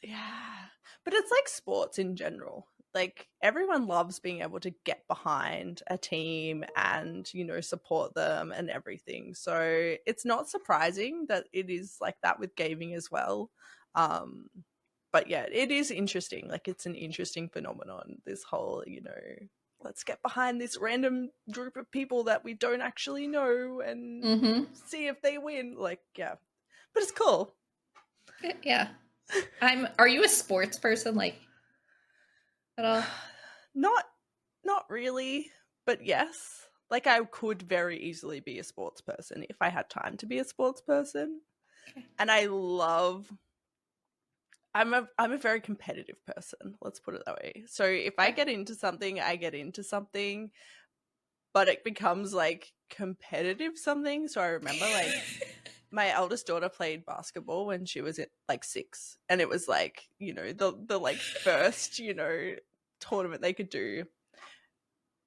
Yeah. But it's like sports in general. Like everyone loves being able to get behind a team and, you know, support them and everything. So it's not surprising that it is like that with gaming as well. But yeah, it is interesting. Like it's an interesting phenomenon, this whole, you know, let's get behind this random group of people that we don't actually know and see if they win. Like, yeah. But it's cool. Yeah. Are you a sports person, like, at all? Not really, but yes. Like I could very easily be a sports person if I had time to be a sports person. Okay. And I'm a very competitive person, let's put it that way. So if I get into something, I get into something, but it becomes like competitive something. So I remember like my eldest daughter played basketball when she was at like 6, and it was like, you know, the like first, you know, tournament they could do.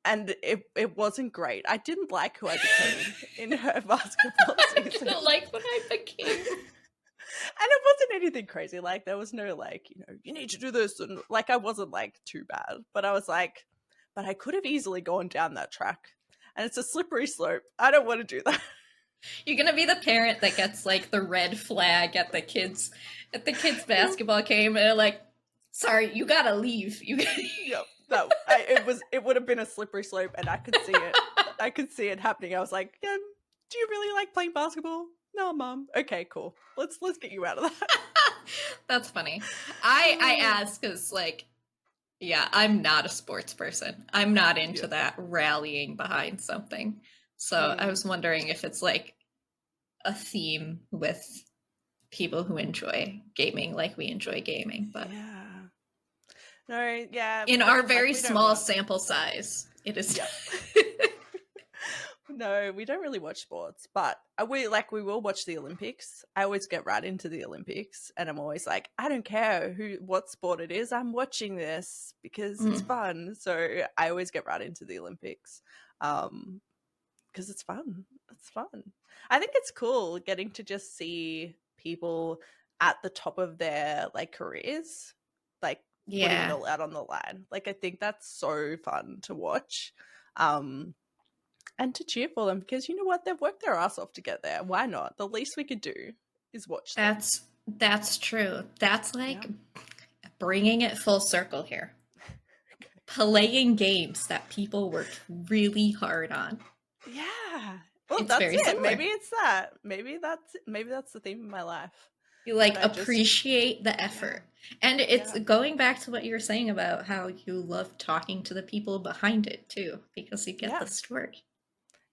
And it wasn't great. I didn't like who I became in her basketball season. I didn't like what I became. And it wasn't anything crazy. Like there was no like, you know, you need to do this, and like I wasn't like too bad. But I was like, but I could have easily gone down that track. And it's a slippery slope. I don't want to do that. You're gonna be the parent that gets like the red flag at the kids basketball game, and they're like, "Sorry, you gotta leave." Yep, it would have been a slippery slope, and I could see it. I could see it happening. I was like, yeah, "Do you really like playing basketball?" "No, Mom." "Okay, cool. Let's get you out of that." That's funny. I ask because like, yeah, I'm not a sports person. I'm not into that rallying behind something. So I was wondering if it's like a theme with people who enjoy gaming like we enjoy gaming. But yeah. No, yeah. In our very small sample size, it is. Yeah. No, we don't really watch sports, but we will watch the Olympics. I always get right into the Olympics, and I'm always like, I don't care what sport it is, I'm watching this because it's Mm. fun. So I always get right into the Olympics, because it's fun. It's fun. I think it's cool getting to just see people at the top of their like careers, like putting it Yeah, all out on the line. Like I think that's so fun to watch. Um and to cheer for them because you know what? They've worked their ass off to get there. Why not? The least we could do is watch them. that's true. That's Yeah. like bringing it full circle here. Playing games that people worked really hard on. Yeah. Well, It's that's very it. similar. Maybe it's that. Maybe that's the theme of my life. You That like I just appreciate the yeah. effort. And it's Yeah. going back to what you were saying about how you love talking to the people behind it too, because you get Yeah. the story.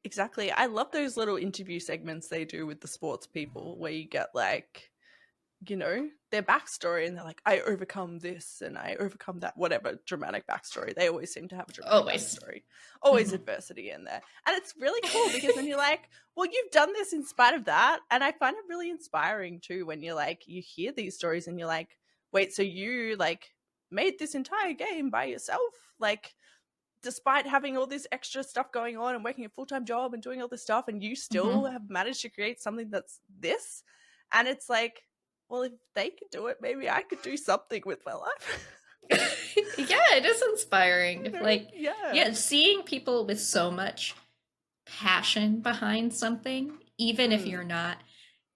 Exactly. I love those little interview segments they do with the sports people where you get like, their backstory and they're like, I overcome this and I overcome that, whatever dramatic backstory. They always seem to have a dramatic Always. backstory. Always Hmm. adversity in there. And it's really cool because then you're like, well, you've done this in spite of that. And I find it really inspiring too when you're like, you hear these stories and you're like, wait, so you like made this entire game by yourself? Like, despite having all this extra stuff going on and working a full-time job and doing all this stuff, and you still Hmm. have managed to create something that's this. And it's like, well, if they could do it, maybe I could do something with my life. Yeah, it is inspiring. Like, Yeah. yeah, seeing people with so much passion behind something, even if Mm, you're not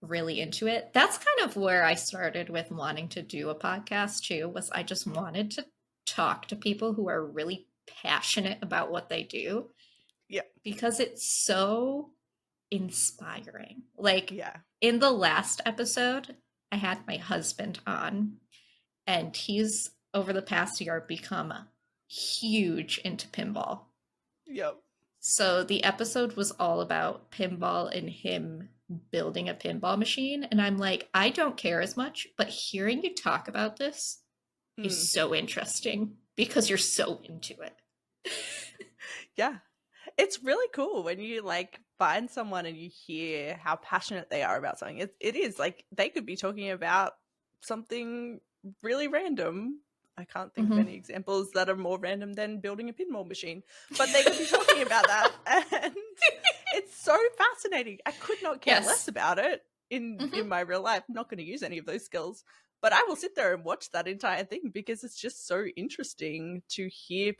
really into it. That's kind of where I started with wanting to do a podcast too, was I just wanted to talk to people who are really passionate about what they do yeah. because it's so inspiring. Like Yeah. in the last episode, I had my husband on, and he's over the past year become huge into pinball. Yep. So the episode was all about pinball and him building a pinball machine. And I'm like, I don't care as much, but hearing you talk about this is Mm, so interesting because you're so into it. yeah. It's really cool when you like find someone and you hear how passionate they are about something. It is like they could be talking about something really random. I can't think of Hmm. any examples that are more random than building a pinball machine, but they could be talking about that, and it's so fascinating. I could not care less Yes. about it in Hmm. my real life. I'm not going to use any of those skills, but I will sit there and watch that entire thing because it's just so interesting to hear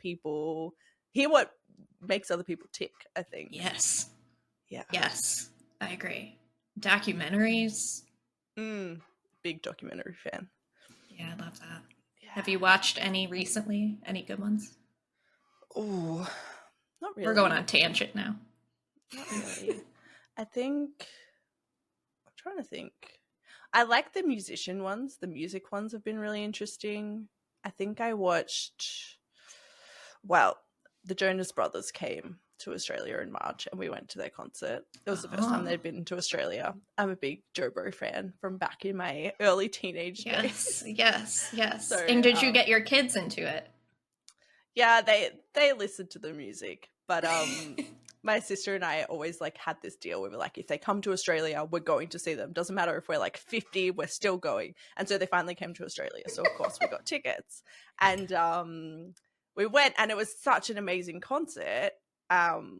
what makes other people tick, I think. Yes. Yeah. Yes. I agree. Documentaries. Mm, big documentary fan. Yeah, I love that. Have you Yeah. watched any recently? Any good ones? Oh, not We're going really. on tangent now. Not really. I think I'm trying to think. I like the musician ones. The music ones have been really interesting. I think I watched well, the Jonas Brothers came to Australia in March and we went to their concert. It was the first time Oh, they'd been to Australia. I'm a big Joe Bro fan from back in my early teenage yes, days. yes, yes. So And did you get your kids into it? yeah, they listened to the music, but my sister and I always like had this deal. We were like, if they come to Australia, we're going to see them. Doesn't matter if we're like 50, we're still going. And so they finally came to Australia. So of course we got tickets, and we went, and it was such an amazing concert.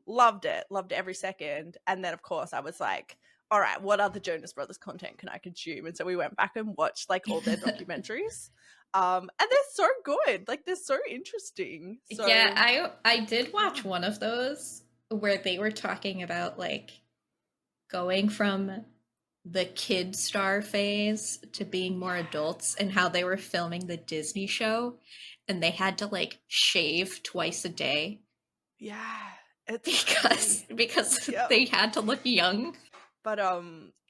Loved it, loved every second. And then of course I was like, all right, what other Jonas Brothers content can I consume? And so we went back and watched like all their documentaries. And they're so good. Like they're so interesting. Yeah, So I did yeah. watch one of those where they were talking about like going from the kid star phase to being more adults and how they were filming the Disney show and they had to like shave twice a day Yeah. It's because crazy. because Yep. they had to look young. But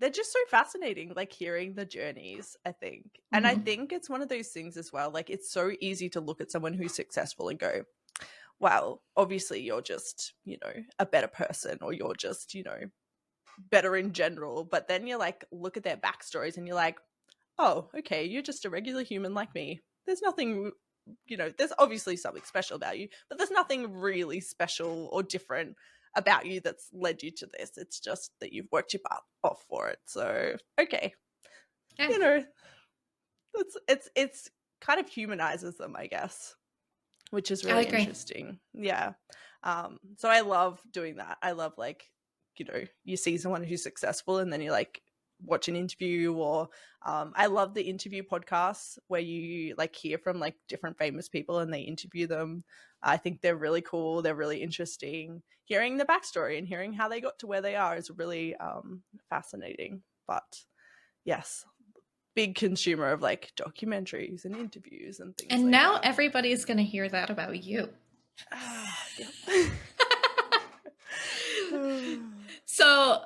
they're just so fascinating, like hearing the journeys, I think. And I Mhm. think it's one of those things as well. Like it's so easy to look at someone who's successful and go, well, obviously you're just, a better person, or you're just, better in general. But then you like look at their backstories and you're like, oh, okay, you're just a regular human like me. There's nothing, there's obviously something special about you, but there's nothing really special or different about you that's led you to this. It's just that you've worked your butt off for it. So, okay. Yeah. You know, it's kind of humanizes them, I guess, which is really interesting. Yeah. So I love doing that. I love, like, you see someone who's successful and then you like watch an interview, or I love the interview podcasts where you like hear from like different famous people and they interview them. I think they're really cool. They're really interesting. Hearing the backstory and hearing how they got to where they are is really fascinating. But yes, big consumer of like documentaries and interviews and things And like now that. everybody's going to hear that about you. So,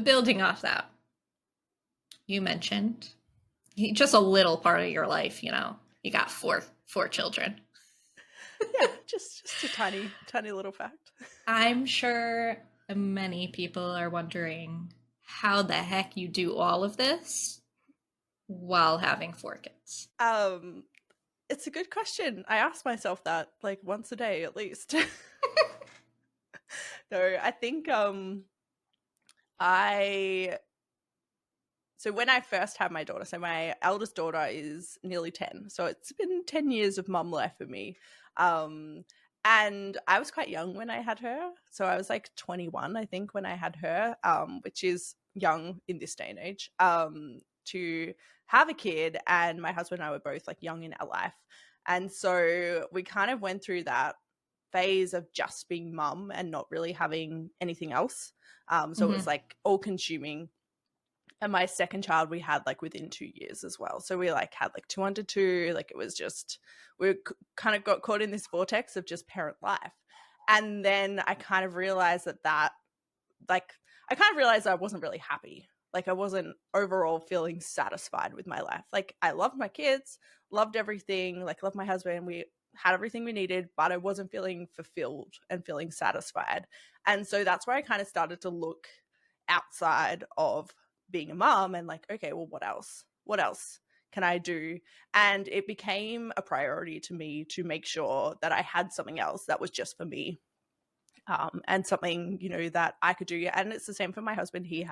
building off that, you mentioned just a little part of your life, you got four children. Yeah, just a tiny little fact. I'm sure many people are wondering how the heck you do all of this while having 4 kids. It's a good question. I ask myself that like once a day at least. No, I think so when I first had my daughter, so my eldest daughter is nearly 10. So it's been 10 years of mum life for me. And I was quite young when I had her. So I was like 21, I think, when I had her, which is young in this day and age, to have a kid. And my husband and I were both like young in our life. And so we kind of went through that phase of just being mum and not really having anything else. So it was like all consuming. And my second child we had like within 2 years as well. So we like had like 2 under 2. Like it was just, we kind of got caught in this vortex of just parent life. And then I kind of realized that I wasn't really happy. Like I wasn't overall feeling satisfied with my life. Like I loved my kids, loved everything, like loved my husband. We had everything we needed, but I wasn't feeling fulfilled and feeling satisfied. And so that's where I kind of started to look outside of being a mom and like, okay, well, what else can I do? And it became a priority to me to make sure that I had something else that was just for me, and something that I could do. And it's the same for my husband. He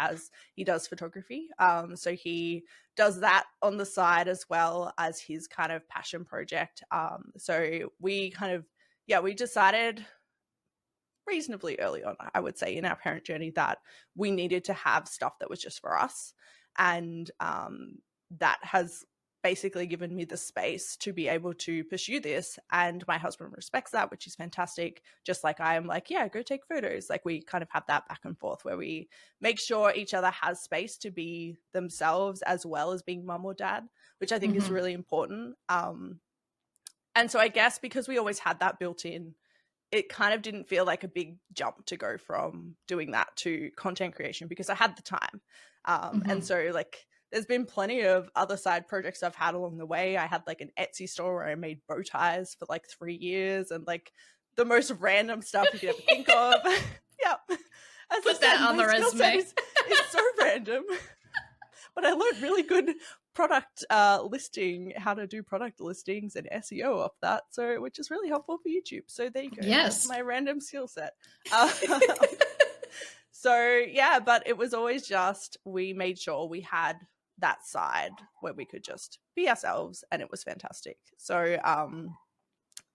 does photography, so he does that on the side as well as his kind of passion project. So we kind of we decided reasonably early on, I would say, in our parent journey that we needed to have stuff that was just for us. And that has basically given me the space to be able to pursue this. And my husband respects that, which is fantastic. Just like I am like, yeah, go take photos. Like we kind of have that back and forth where we make sure each other has space to be themselves as well as being mum or dad, which I think is really important. And so I guess because we always had that built in, it kind of didn't feel like a big jump to go from doing that to content creation because I had the time. And so like there's been plenty of other side projects I've had along the way. I had like an Etsy store where I made bow ties for like 3 years and like the most random stuff you could ever think of. Yeah. As Put that on the resume. It's so random. But I learned really good product listing, how to do product listings and SEO off that, so which is really helpful for YouTube. So there you go. Yes. That's my random skill set. So yeah, but it was always just, we made sure we had that side where we could just be ourselves, and it was fantastic. So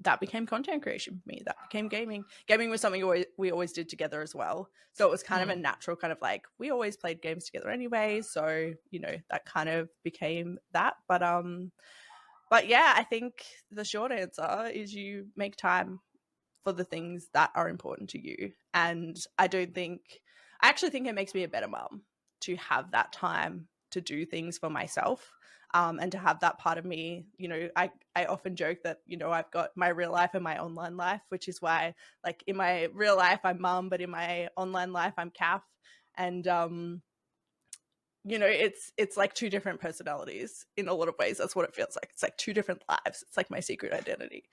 that became content creation for me. That became gaming. Gaming was something we always did together as well. So it was kind of a natural kind of like, we always played games together anyway. So, that kind of became that. But yeah, I think the short answer is you make time for the things that are important to you. And I actually think it makes me a better mom to have that time to do things for myself. And to have that part of me, I often joke that, I've got my real life and my online life, which is why like in my real life, I'm mum, but in my online life, I'm Caff. And, it's like 2 different personalities in a lot of ways. That's what it feels like. It's like 2 different lives. It's like my secret identity.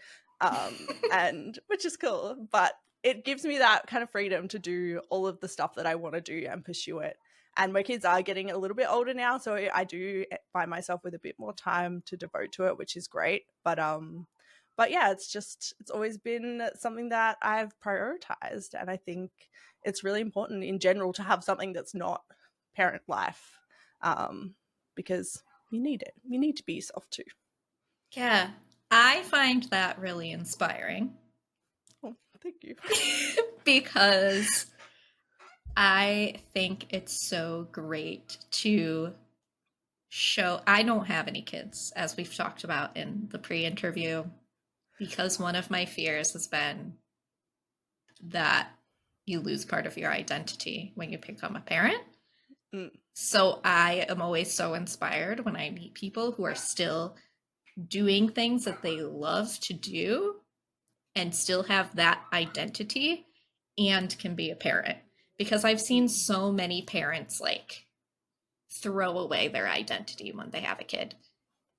And which is cool, but it gives me that kind of freedom to do all of the stuff that I want to do and pursue it. And my kids are getting a little bit older now, so I do find myself with a bit more time to devote to it, which is great. But But yeah, it's always been something that I've prioritized, and I think it's really important in general to have something that's not parent life, because you need it. You need to be yourself too. Yeah, I find that really inspiring Oh, thank you. because I think it's so great to show. I don't have any kids, as we've talked about in the pre interview, because one of my fears has been that you lose part of your identity when you become a parent. Mm. So I am always so inspired when I meet people who are still doing things that they love to do and still have that identity and can be a parent. Because I've seen so many parents like throw away their identity when they have a kid.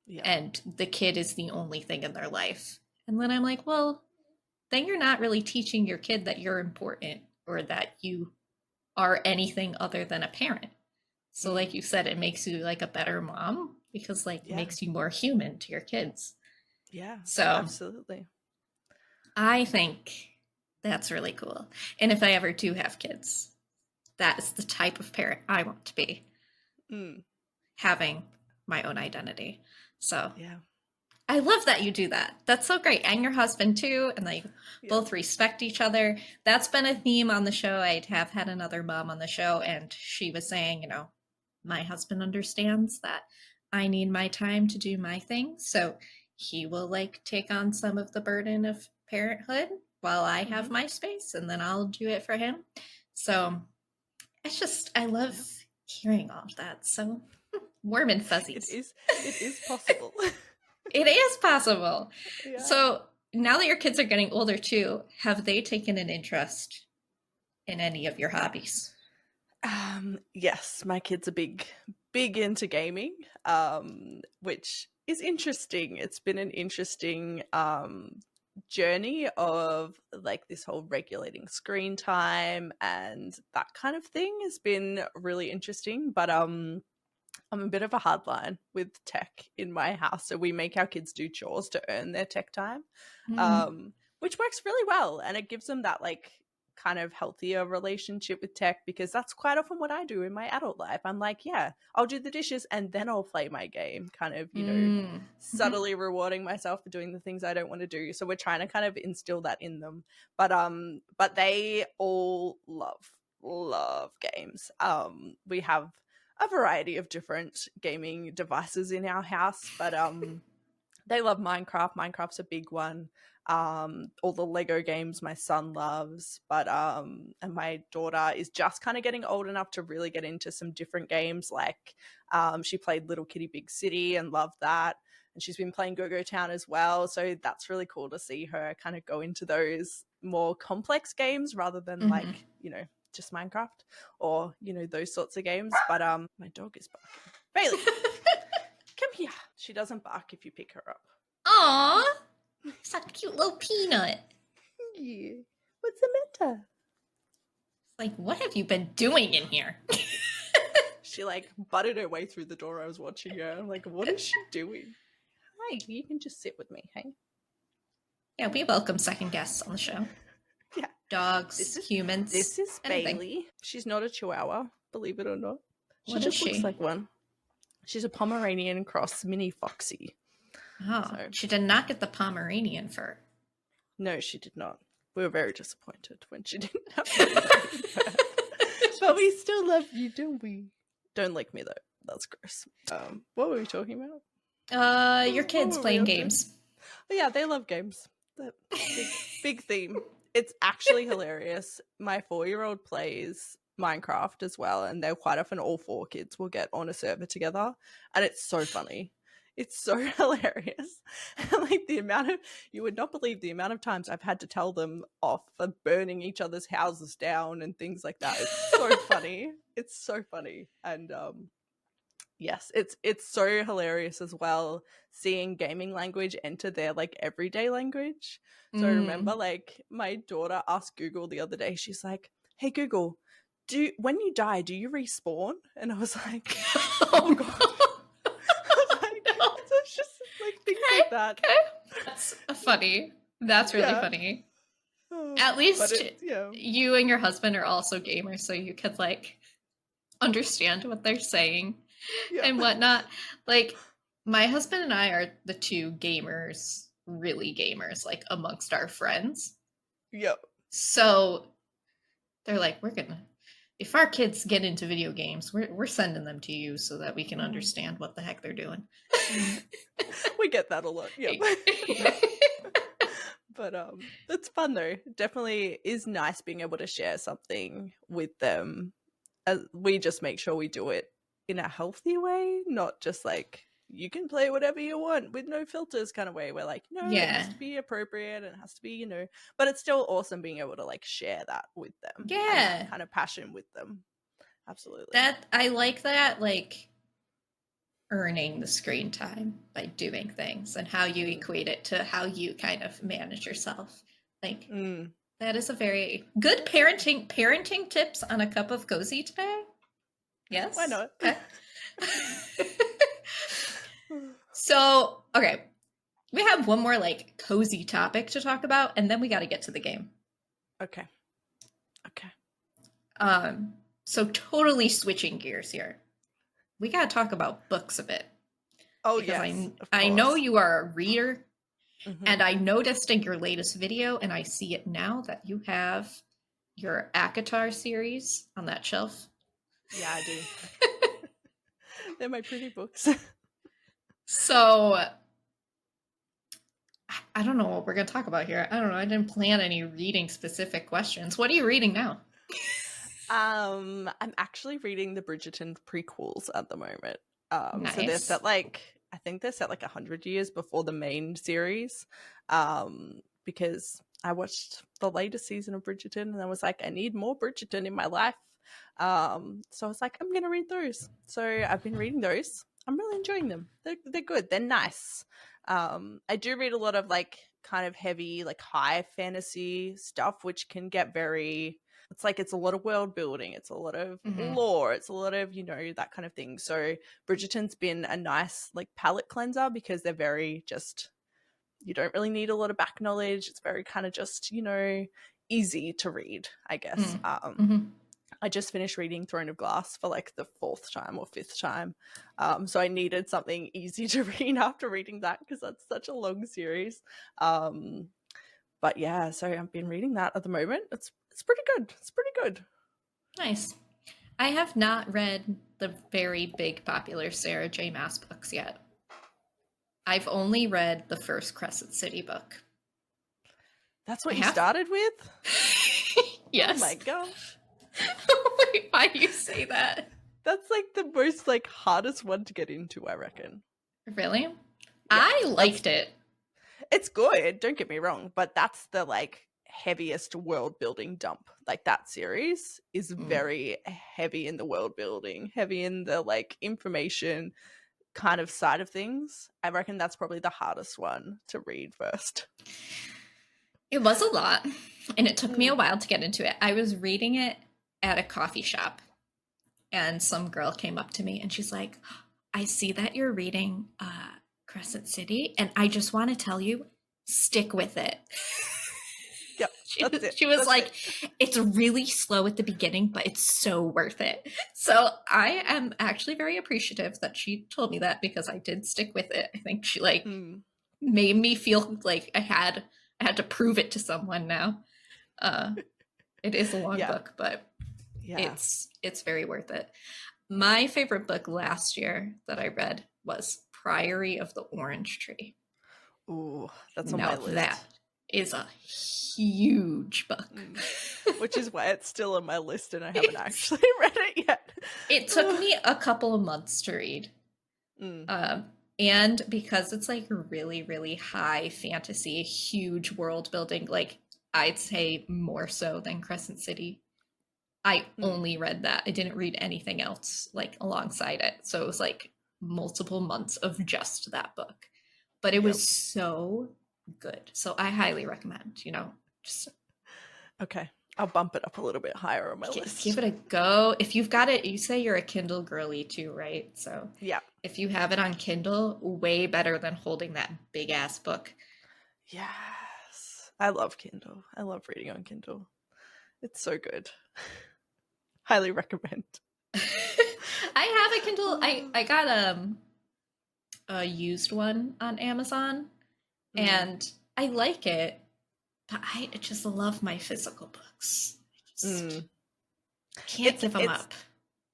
Yeah. And the kid is the only thing in their life. And then I'm like, well, then you're not really teaching your kid that you're important or that you are anything other than a parent. So like you said, it makes you like a better mom because like it makes you more human to your kids. Yeah. So absolutely. I think that's really cool. And if I ever do have kids, that is the type of parent I want to be. Having my own identity. So yeah, I love that you do that. That's so great. And your husband too. And like both respect each other. That's been a theme on the show. I have had another mom on the show, and she was saying, you know, my husband understands that I need my time to do my thing. So he will like take on some of the burden of parenthood while I have my space, and then I'll do it for him. So it's just, I love hearing all of that. So warm and fuzzies. It is possible. It is possible. Yeah. So now that your kids are getting older too, have they taken an interest in any of your hobbies? Yes, my kids are big into gaming, which is interesting. It's been an interesting journey of like this whole regulating screen time and that kind of thing has been really interesting. But I'm a bit of a hardline with tech in my house, so we make our kids do chores to earn their tech time, which works really well, and it gives them that like kind of healthier relationship with tech, because that's quite often what I do in my adult life. I'm like, yeah, I'll do the dishes and then I'll play my game, kind of, you know, subtly rewarding myself for doing the things I don't want to do. So we're trying to kind of instill that in them. But they all love games. We have a variety of different gaming devices in our house, but they love Minecraft. Minecraft's a big one. All the Lego games my son loves, but and my daughter is just kind of getting old enough to really get into some different games. Like she played Little Kitty Big City and loved that, and she's been playing Go-Go Town as well, so that's really cool to see her kind of go into those more complex games rather than like, you know, just Minecraft or, you know, those sorts of games. But my dog is barking. Bailey, come here. She doesn't bark if you pick her up. Aww, it's a cute little peanut. Yeah. What's the matter? Like, what have you been doing in here? She like butted her way through the door. I was watching her. I'm like, what is she doing? Hi, you can just sit with me, hey? Yeah, we welcome second guests on the show. Yeah. Dogs, humans. This is anything. Bailey. She's not a Chihuahua, believe it or not. She What just is she? looks like one. She's a Pomeranian cross mini foxy. Oh, so she did not get the Pomeranian fur. No, she did not. We were very disappointed when she didn't have Pomeranian. But we still love you, don't we? Don't lick me though. That's gross. What were we talking about? Your kids playing games. Oh, yeah, they love games. Big theme. It's actually hilarious. My 4-year-old plays Minecraft as well, and they're quite often all 4 kids will get on a server together, and it's so funny. It's so hilarious. And like you would not believe the amount of times I've had to tell them off for burning each other's houses down and things like that. It's so funny. It's so funny. And yes, it's so hilarious as well, seeing gaming language enter their like everyday language. So I remember like my daughter asked Google the other day, she's like, hey Google, when you die, do you respawn? And I was like, oh god. So it's just like things like that. That's funny. That's really Yeah. funny. Oh, At but least yeah. you and your husband are also gamers, so you could like understand what they're saying Yeah. and whatnot. Like, my husband and I are the two gamers, really gamers, like amongst our friends. Yep. So they're like, we're gonna, if our kids get into video games, we're sending them to you so that we can understand what the heck they're doing. We get that a lot. Yep. But it's fun though. Definitely is nice being able to share something with them. We just make sure we do it in a healthy way, not just like you can play whatever you want with no filters kind of way. We're like, no, it has to be appropriate and it has to be, but it's still awesome being able to like share that with them. And that kind of passion with them. Absolutely. That I like that, like earning the screen time by doing things and how you equate it to how you kind of manage yourself. Like that is a very good parenting tips on a cup of cozy today. Yes. Why not? Okay. So, okay. We have one more like cozy topic to talk about, and then we got to get to the game. Okay. So totally switching gears here. We got to talk about books a bit. Oh, yes. I know you are a reader, and I noticed in your latest video, and I see it now, that you have your ACOTAR series on that shelf. Yeah, I do. They're my pretty books. So, I don't know what we're going to talk about here. I don't know. I didn't plan any reading specific questions. What are you reading now? I'm actually reading the Bridgerton prequels at the moment. Nice. So they're set like, I think they're set like 100 years before the main series. Because I watched the latest season of Bridgerton and I was like, I need more Bridgerton in my life. So I was like, I'm going to read those. So I've been reading those. I'm really enjoying them. They're good. They're nice. I do read a lot of like kind of heavy, like high fantasy stuff, which can get very, it's a lot of world building. It's a lot of lore. It's a lot of, that kind of thing. So Bridgerton's been a nice like palate cleanser because they're very just, you don't really need a lot of back knowledge. It's very kind of just, easy to read, I guess. I just finished reading Throne of Glass for like the 4th time or 5th time. So I needed something easy to read after reading that because that's such a long series. But yeah, so I've been reading that at the moment. It's pretty good. It's pretty good. Nice. I have not read the very big popular Sarah J. Maas books yet. I've only read the first Crescent City book. That's what you started with? Yes. Oh my gosh. Wait, why do you say that? That's like the most like hardest one to get into, I reckon. Really? Yeah, I liked it. It's good, don't get me wrong, but that's the like heaviest world building dump. Like that series is very heavy in the world building, heavy in the like information kind of side of things. I reckon that's probably the hardest one to read first. It was a lot, and it took me a while to get into it. I was reading it at a coffee shop, and some girl came up to me and she's like, I see that you're reading Crescent City, and I just want to tell you, stick with it. Yep, she was like, it's really slow at the beginning, but it's so worth it. So I am actually very appreciative that she told me that because I did stick with it. I think she like made me feel like I had to prove it to someone now. It is a long book, but it's very worth it. My favorite book last year that I read was Priory of the Orange Tree. Ooh, that's on my list. That is a huge book. Which is why it's still on my list and I haven't actually read it yet. It took me a couple of months to read. And because it's like really, really high fantasy, huge world building, like I'd say more so than Crescent City. I only read that. I didn't read anything else like alongside it. So it was like multiple months of just that book. But it was so good. So I highly recommend, just okay. I'll bump it up a little bit higher on my list. Give it a go. If you've got it, you say you're a Kindle girly too, right? So yeah, if you have it on Kindle, way better than holding that big ass book. Yes. I love Kindle. I love reading on Kindle. It's so good. Highly recommend. I have a Kindle. I got a used one on Amazon, and I like it, but I just love my physical books. I just can't give them up.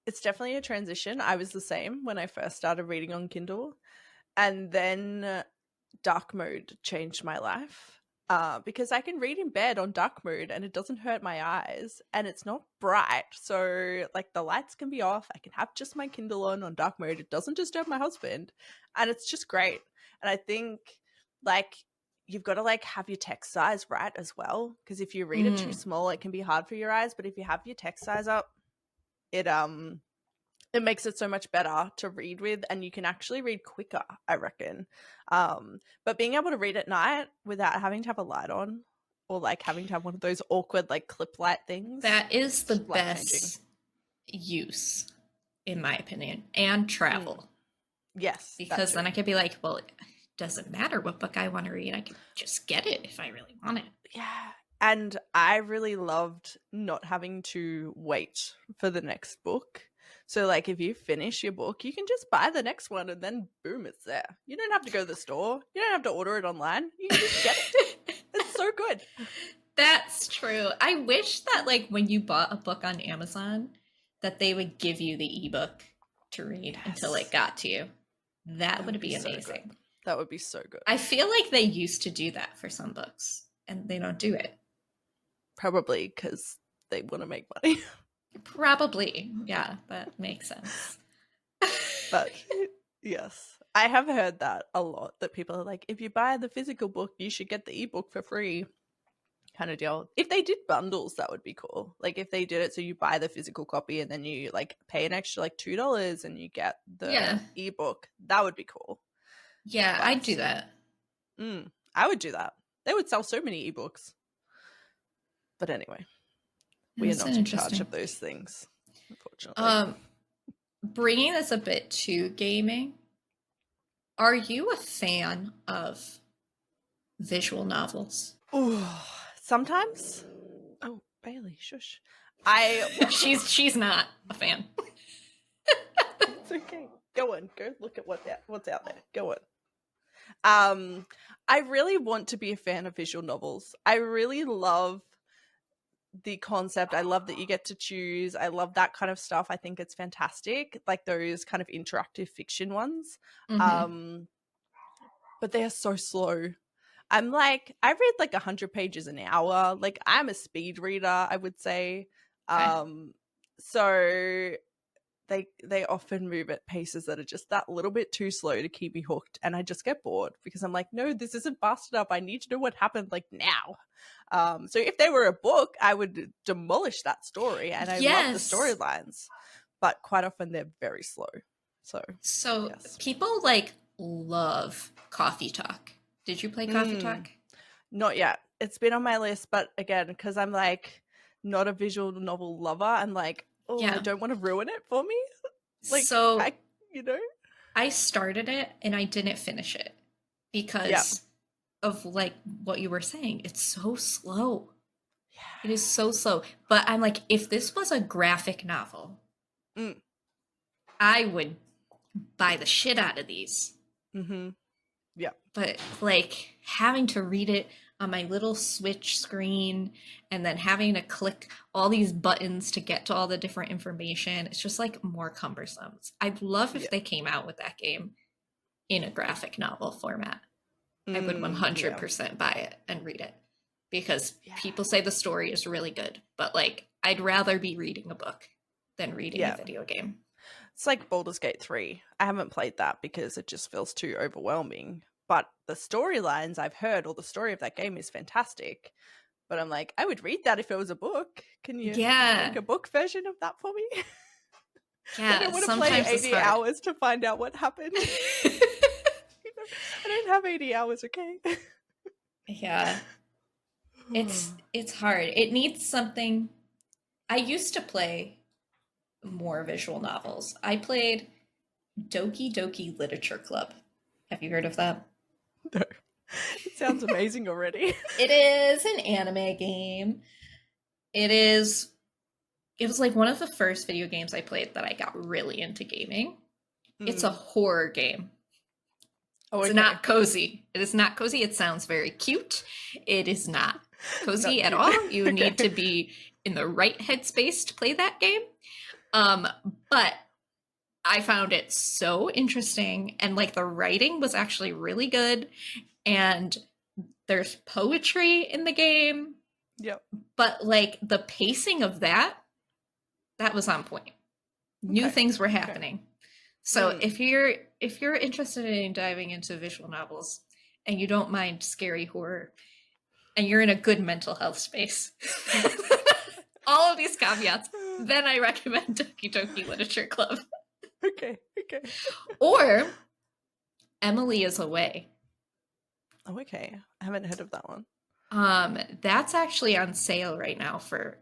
It's definitely a transition. I was the same when I first started reading on Kindle, and then dark mode changed my life. Because I can read in bed on dark mode and it doesn't hurt my eyes and it's not bright. So like the lights can be off. I can have just my Kindle on dark mode. It doesn't disturb my husband and it's just great. And I think like you've got to like have your text size right as well. Because if you read it too small, it can be hard for your eyes. But if you have your text size up, it makes it so much better to read with, and you can actually read quicker, I reckon. But being able to read at night without having to have a light on or like having to have one of those awkward like clip light things. That is the best use, in my opinion, and travel. Yes. Because then I could be like, well, it doesn't matter what book I want to read. I can just get it if I really want it. Yeah. And I really loved not having to wait for the next book. So, like, if you finish your book, you can just buy the next one and then boom, it's there. You don't have to go to the store. You don't have to order it online. You can just get it. It's so good. That's true. I wish that, like, when you bought a book on Amazon, that they would give you the ebook to read until it got to you. That would be amazing. So that would be so good. I feel like they used to do that for some books, and they don't do it. Probably because they want to make money. Probably. Yeah, that makes sense. But yes, I have heard that a lot, that people are like, if you buy the physical book, you should get the ebook for free kind of deal. If they did bundles, that would be cool. Like if they did it so you buy the physical copy and then you like pay an extra like $2 and you get the ebook, that would be cool. Yeah, but I'd do that. I would do that. They would sell so many ebooks. But anyway, we are not in charge of those things, unfortunately. Bringing this a bit to gaming, are you a fan of visual novels? Oh, sometimes. Oh, Bailey, shush. She's not a fan. It's okay. Go on. Go look at what's out there. Go on. I really want to be a fan of visual novels. I really love the concept. I love that you get to choose. I love that kind of stuff. I think it's fantastic. Like those kind of interactive fiction ones. But they are so slow. I'm like, I read like 100 pages an hour. Like I'm a speed reader, I would say. Okay. So they often move at paces that are just that little bit too slow to keep me hooked. And I just get bored because I'm like, no, this isn't fast enough. I need to know what happened like now. So if they were a book, I would demolish that story. And I love the storylines. But quite often they're very slow. So people like love Coffee Talk. Did you play Coffee Talk? Not yet. It's been on my list, but again, because I'm like not a visual novel lover, I'm like, I don't want to ruin it for me. Like, so I started it and I didn't finish it because of like what you were saying. It's so slow. Yeah. It is so slow. But I'm like, if this was a graphic novel, I would buy the shit out of these. Yeah. But like having to read it on my little Switch screen and then having to click all these buttons to get to all the different information, it's just like more cumbersome. I'd love if they came out with that game in a graphic novel format. I would 100% buy it and read it because people say the story is really good, but like I'd rather be reading a book than reading a video game. It's like Baldur's Gate 3. I haven't played that because it just feels too overwhelming. But the storylines I've heard, or the story of that game is fantastic. But I'm like, I would read that if it was a book. Can you make a book version of that for me? Yeah, I don't want to play 80 hours to find out what happened. I don't have 80 hours, okay? Yeah. It's hard. It needs something. I used to play more visual novels. I played Doki Doki Literature Club. Have you heard of that? No. It sounds amazing already. It is an anime game. It was like one of the first video games I played that I got really into gaming. It's a horror game. Oh, It's okay. not cozy. It is not cozy. It sounds very cute. It is not cozy Not at cute. all. You need Okay. to be in the right headspace to play that game. But I found it so interesting, and like the writing was actually really good, and there's poetry in the game, Yep. but like the pacing of that was on point. New Okay. things were Okay. happening. So if you're interested in diving into visual novels and you don't mind scary horror and you're in a good mental health space, all of these caveats, then I recommend Doki Doki Literature Club. Okay. Okay. Or Emily is Away. Oh, okay. I haven't heard of that one. That's actually on sale right now for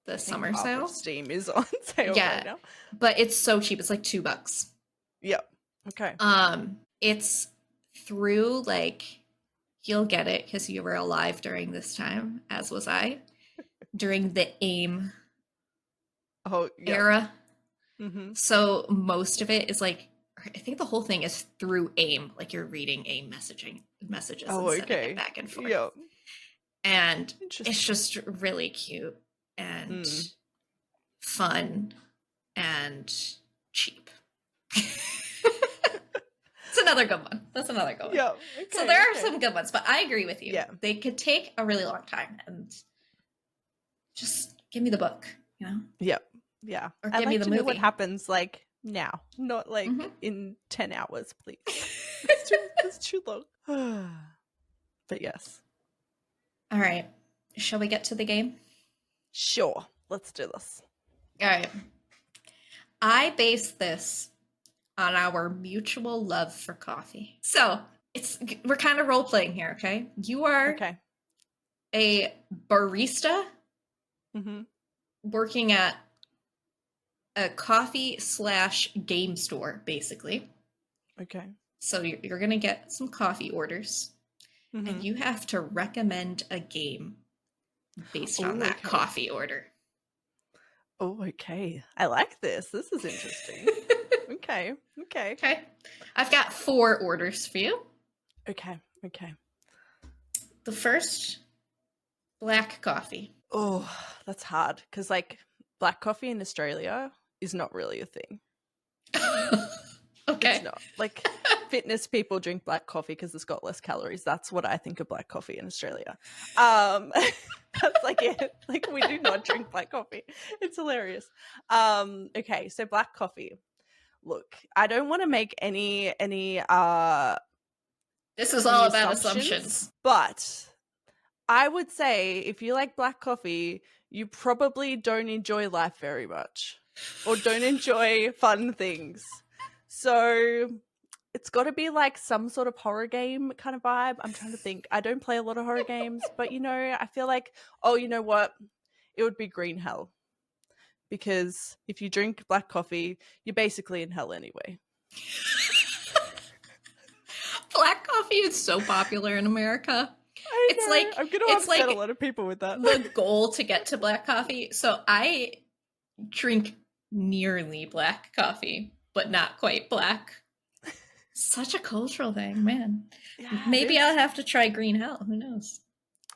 the summer Half sale. of Steam is on sale right now. But it's so cheap. It's like $2. Yep. Okay. It's through like you'll get it because you were alive during this time, as was I, during the AIM era. Mm-hmm. So most of it is like I think the whole thing is through AIM, like you're reading AIM messages and sending it back and forth. Yep. And it's just really cute and fun and cheap. It's another good one. That's another good one. Yeah. Okay, so there are some good ones, but I agree with you. Yeah. They could take a really long time, and just give me the book, you know? Yep. Yeah. Or I'd give me like the to movie. know what happens like now, not like in 10 hours, please. It's too long. But yes. All right. Shall we get to the game? Sure. Let's do this. All right. I base this on our mutual love for coffee. So we're kind of role playing here, okay? You are a barista working at a coffee/game store, basically. Okay. So you're going to get some coffee orders, and you have to recommend a game based on that coffee order. Oh, okay. I like this. This is interesting. Okay. I've got 4 orders for you. Okay. The first, black coffee. Oh, that's hard because like black coffee in Australia is not really a thing. Okay. It's not. Like fitness people drink black coffee because it's got less calories. That's what I think of black coffee in Australia. That's like it. Like we do not drink black coffee. It's hilarious. Okay, so black coffee. Look, I don't want to make any this is all about assumptions. But I would say if you like black coffee, you probably don't enjoy life very much or don't enjoy fun things. So it's got to be like some sort of horror game kind of vibe. I'm trying to think. I don't play a lot of horror games, but you know, I feel like, oh, you know what? It would be green hell. Because if you drink black coffee, you're basically in hell anyway. Black coffee is so popular in America. It's like I'm gonna upset a lot of people with that. The goal to get to black coffee. So I drink nearly black coffee, but not quite black. Such a cultural thing, man. Yeah, maybe I'll have to try green hell. Who knows?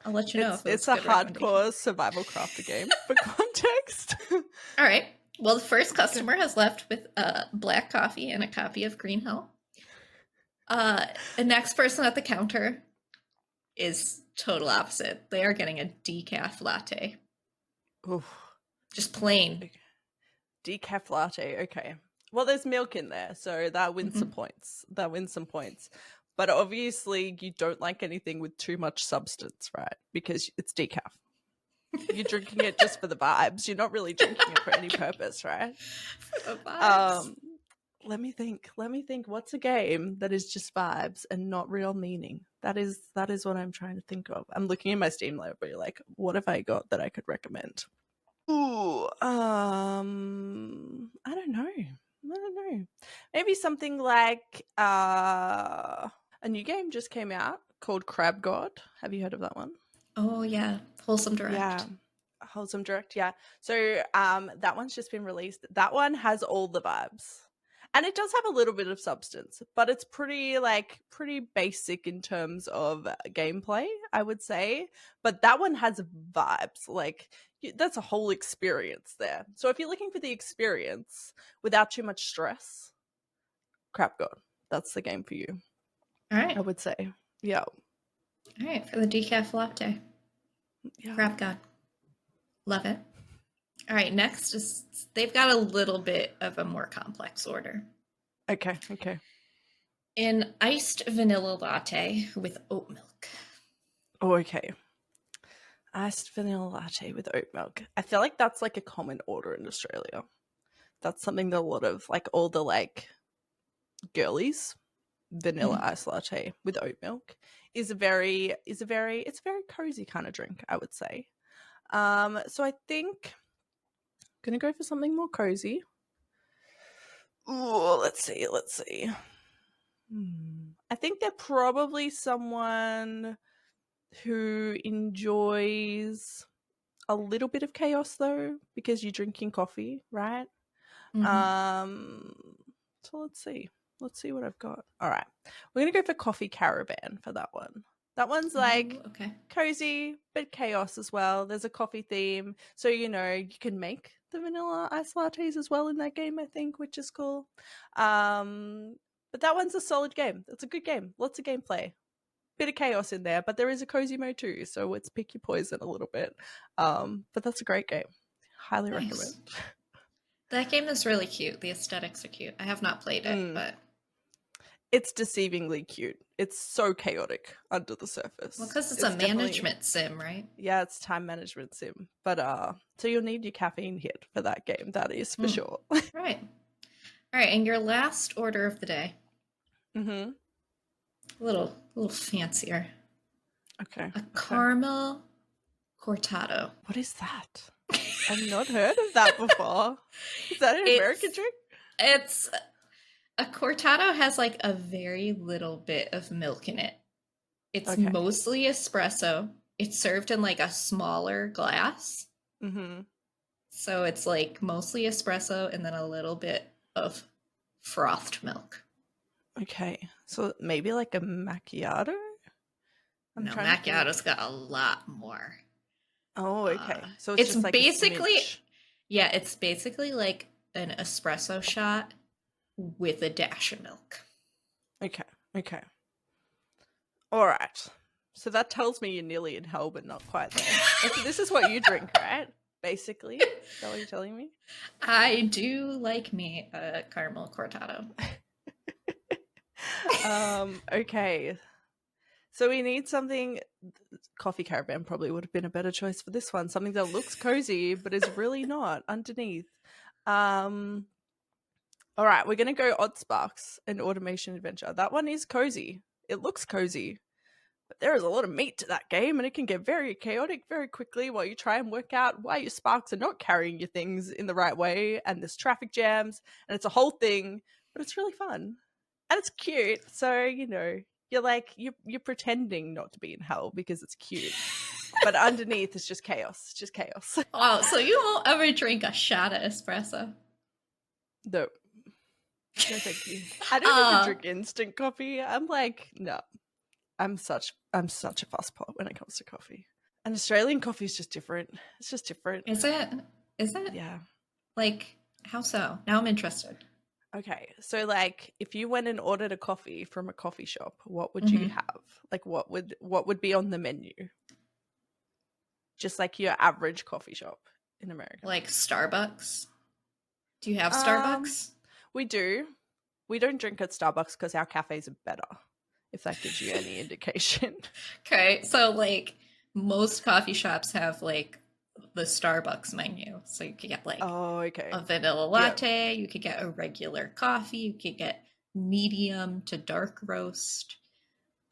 I'll let you know if it's a hardcore survival crafter game for context. All right. Well, the first customer has left with black coffee and a copy of Green Hell. The next person at the counter is total opposite. They are getting a decaf latte. Oof. Just plain. Decaf latte. Okay. Well, there's milk in there, so that wins some points. But obviously, you don't like anything with too much substance, right? Because it's decaf. You're drinking it just for the vibes. You're not really drinking it for any purpose, right? For the vibes. Let me think. What's a game that is just vibes and not real meaning? That is what I'm trying to think of. I'm looking at my Steam library, like, what have I got that I could recommend? Ooh, I don't know. Maybe something like a new game just came out called Crab God. Have you heard of that one? Oh yeah, Wholesome Yeah. Direct. Wholesome Direct, yeah. So that one's just been released. That one has all the vibes. And it does have a little bit of substance, but it's pretty basic in terms of gameplay, I would say. But that one has vibes. Like that's a whole experience there. So if you're looking for the experience without too much stress, Crap God, that's the game for you, All right, I would say. Yeah. all right, for the decaf latte. Yeah. Crab God, love it. All right, next is they've got a little bit of a more complex order. Okay, okay. An iced vanilla latte with oat milk. Oh, okay. Iced vanilla latte with oat milk. I feel like that's like a common order in Australia. That's something that a lot of like all the like girlies, vanilla iced latte with oat milk is a very it's a very cozy kind of drink, I would say. So I think I'm gonna go for something more cozy. Oh, let's see. I think they're probably someone who enjoys a little bit of chaos though, because you're drinking coffee, right? Um, so let's see. Let's see what I've got. All right. We're going to go for Coffee Caravan for that one. That one's like Okay. cozy, but chaos as well. There's a coffee theme. So, you can make the vanilla ice lattes as well in that game, I think, which is cool. But that one's a solid game. It's a good game. Lots of gameplay. Bit of chaos in there, but there is a cozy mode too. So it's pick your poison a little bit. But that's a great game. Highly recommend. That game is really cute. The aesthetics are cute. I have not played it, but it's deceivingly cute. It's so chaotic under the surface. Well, because it's a management sim, right? Yeah, it's time management sim. But so you'll need your caffeine hit for that game. That is for sure. Right. All right, and your last order of the day. Mm-hmm. A little fancier. Okay. A caramel cortado. What is that? I've not heard of that before. Is that an American drink? It's a cortado has like a very little bit of milk in it. It's mostly espresso. It's served in like a smaller glass. Mm-hmm. So it's like mostly espresso and then a little bit of frothed milk. Okay. So maybe like a macchiato? No, macchiato's got a lot more. Oh, okay. So it's just like basically, yeah, it's basically like an espresso shot with a dash of milk. Okay. All right. So that tells me you're nearly in hell, but not quite there. So this is what you drink, right? Basically, is that what you're telling me? I do like me a caramel cortado. Okay. So we need something. Coffee Caravan probably would have been a better choice for this one. Something that looks cozy, but is really not underneath. All right, we're going to go Odd Sparks and Automation Adventure. That one is cozy. It looks cozy. But there is a lot of meat to that game, and it can get very chaotic very quickly while you try and work out why your sparks are not carrying your things in the right way, and there's traffic jams, and it's a whole thing, but it's really fun. And it's cute, so, you're like, you're pretending not to be in hell because it's cute. But underneath is just chaos. It's just chaos. Oh, so you won't ever drink a shot of espresso? No, thank you. I don't even drink instant coffee. I'm like, no. I'm such a fusspot when it comes to coffee. And Australian coffee is just different. It's just different. Is it? Yeah. Like, how so? Now I'm interested. Okay. So like if you went and ordered a coffee from a coffee shop, what would you have? Like what would be on the menu? Just like your average coffee shop in America. Like Starbucks? Do you have Starbucks? We do. We don't drink at Starbucks because our cafes are better. If that gives you any indication. Okay, so like most coffee shops have like the Starbucks menu. So you could get like a vanilla latte, you could get a regular coffee, you could get medium to dark roast.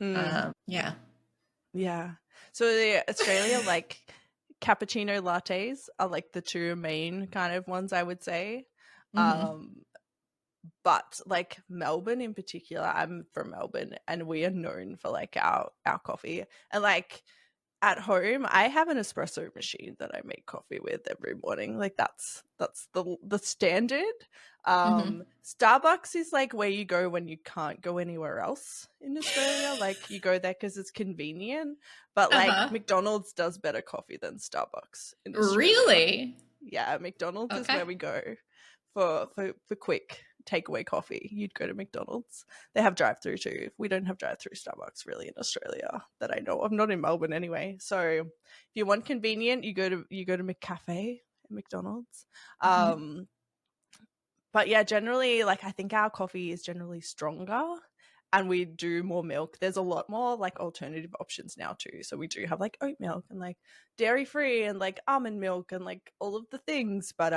Yeah. So the Australia like cappuccino lattes are like the two main kind of ones I would say. But like Melbourne in particular, I'm from Melbourne, and we are known for like our coffee. And like at home, I have an espresso machine that I make coffee with every morning. Like that's the standard. Mm-hmm. Starbucks is like where you go when you can't go anywhere else in Australia. Like you go there because it's convenient. But like Uh-huh. McDonald's does better coffee than Starbucks in Australia. Really? Yeah, McDonald's is Okay. where we go for quick takeaway coffee. You'd go to McDonald's. They have drive-through too. We don't have drive-through Starbucks really in Australia that I know of. Not in Melbourne anyway. So if you want convenient, you go to McCafe at McDonald's. Mm-hmm. But yeah, generally, like I think our coffee is generally stronger and we do more milk. There's a lot more like alternative options now too. So we do have like oat milk and like dairy free and like almond milk and like all of the things. But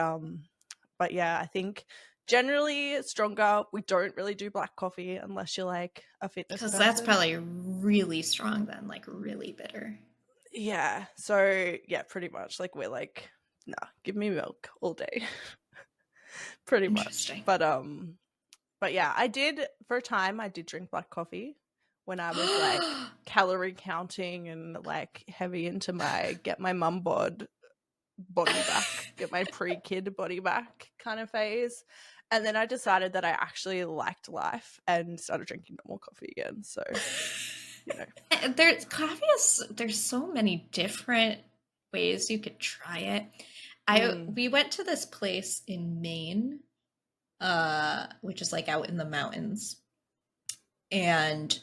yeah, I think generally stronger. We don't really do black coffee unless you're like a fitness Because that's person. probably really strong then, like really bitter. Yeah. So yeah, pretty much like we're like, nah, give me milk all day. Pretty much. Interesting. But yeah, I did for a time I did drink black coffee when I was like calorie counting and like heavy into my get my mum bod body back, get my pre-kid body back kind of phase. And then I decided that I actually liked life and started drinking normal coffee again. So, you know. There's coffee is there's so many different ways you could try it. Mm. We went to this place in Maine, which is like out in the mountains, and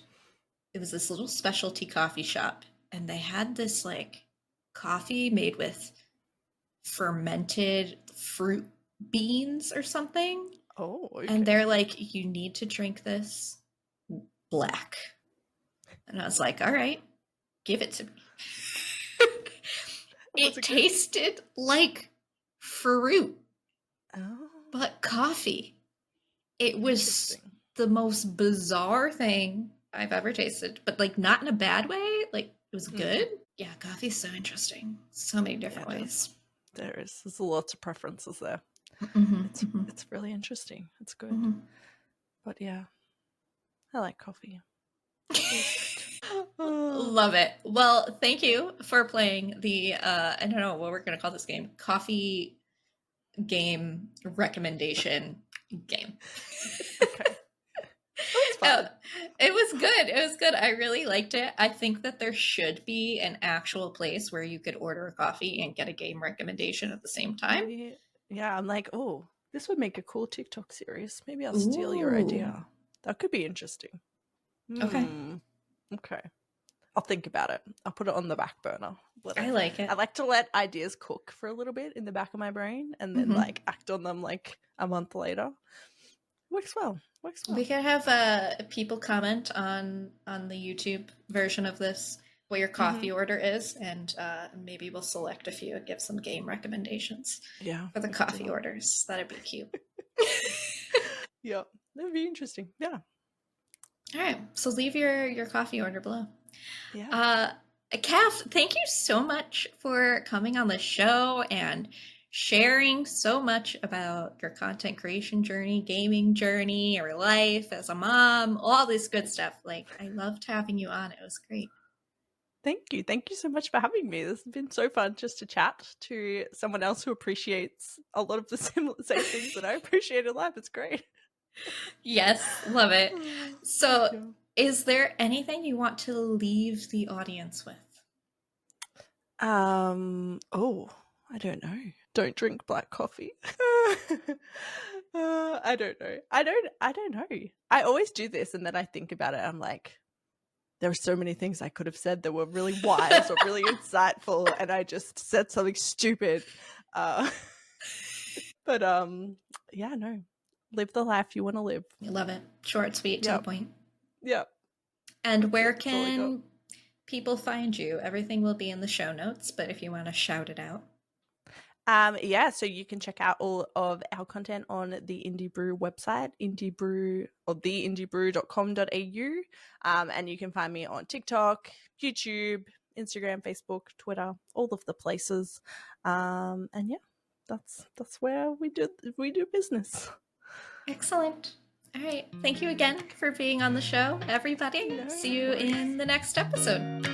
it was this little specialty coffee shop, and they had this like coffee made with fermented fruit beans or something. Oh, And okay. they're like, you need to drink this black. And I was like, all right, give it to me. Was It it good? tasted like fruit, Oh, but coffee. It was interesting. the most bizarre thing I've ever tasted, but like not in a bad way. Like it was Mm. good. Yeah, coffee's so interesting. So many Yeah, different it is. ways. There is. There's lots of preferences there. Mm-hmm, mm-hmm, It's really interesting. It's good. mm-hmm. But yeah, I like coffee. Coffee is good. Oh, Love it. Well, thank you for playing the I don't know what we're gonna call this game. Coffee game recommendation game. okay. That was Uh, fun. it was good. It was good. I really liked it. I think that there should be an actual place where you could order a coffee and get a game recommendation at the same time. Maybe, yeah, I'm like, oh, this would make a cool TikTok series. Maybe I'll steal your Ooh. idea. That could be interesting. Okay. Hmm. Okay. I'll think about it. I'll put it on the back burner. I like I it. like to let ideas cook for a little bit in the back of my brain and then Hmm. like act on them like a month later. Works well. Works We well. could have people comment on the YouTube version of this what your Hmm. coffee order is, and maybe we'll select a few and give some game recommendations Yeah, for the we could do coffee that. orders. That'd be cute. Yeah, that'd be interesting. Yeah. All right, so leave your coffee order below. Yeah. Uh, Caff, thank you so much for coming on the show and sharing so much about your content creation journey, gaming journey, your life as a mom, all this good stuff. Like, I loved having you on. It was great. Thank you. Thank you so much for having me. This has been so fun just to chat to someone else who appreciates a lot of the same things that I appreciate in life. It's great. Yes, love it. So, Yeah. is there anything you want to leave the audience with? Oh, I don't know. Don't drink black coffee. I don't know. I don't know. I always do this and then I think about it. I'm like, there are so many things I could have said that were really wise or really insightful, and I just said something stupid. Uh, but yeah, no. Live the life you want to live. Love it. Short, sweet, to the Yep. point. Yep. And That's where it. That's all I got. can people find you? Everything will be in the show notes, but if you want to shout it out. Yeah, so you can check out all of our content on the Indie Brew website, Indie Brew or theindiebrew.com.au. And you can find me on TikTok, YouTube, Instagram, Facebook, Twitter, all of the places. And yeah, that's where we do business. Excellent. All right. Thank you again for being on the show, everybody. No See you worries. in the next episode.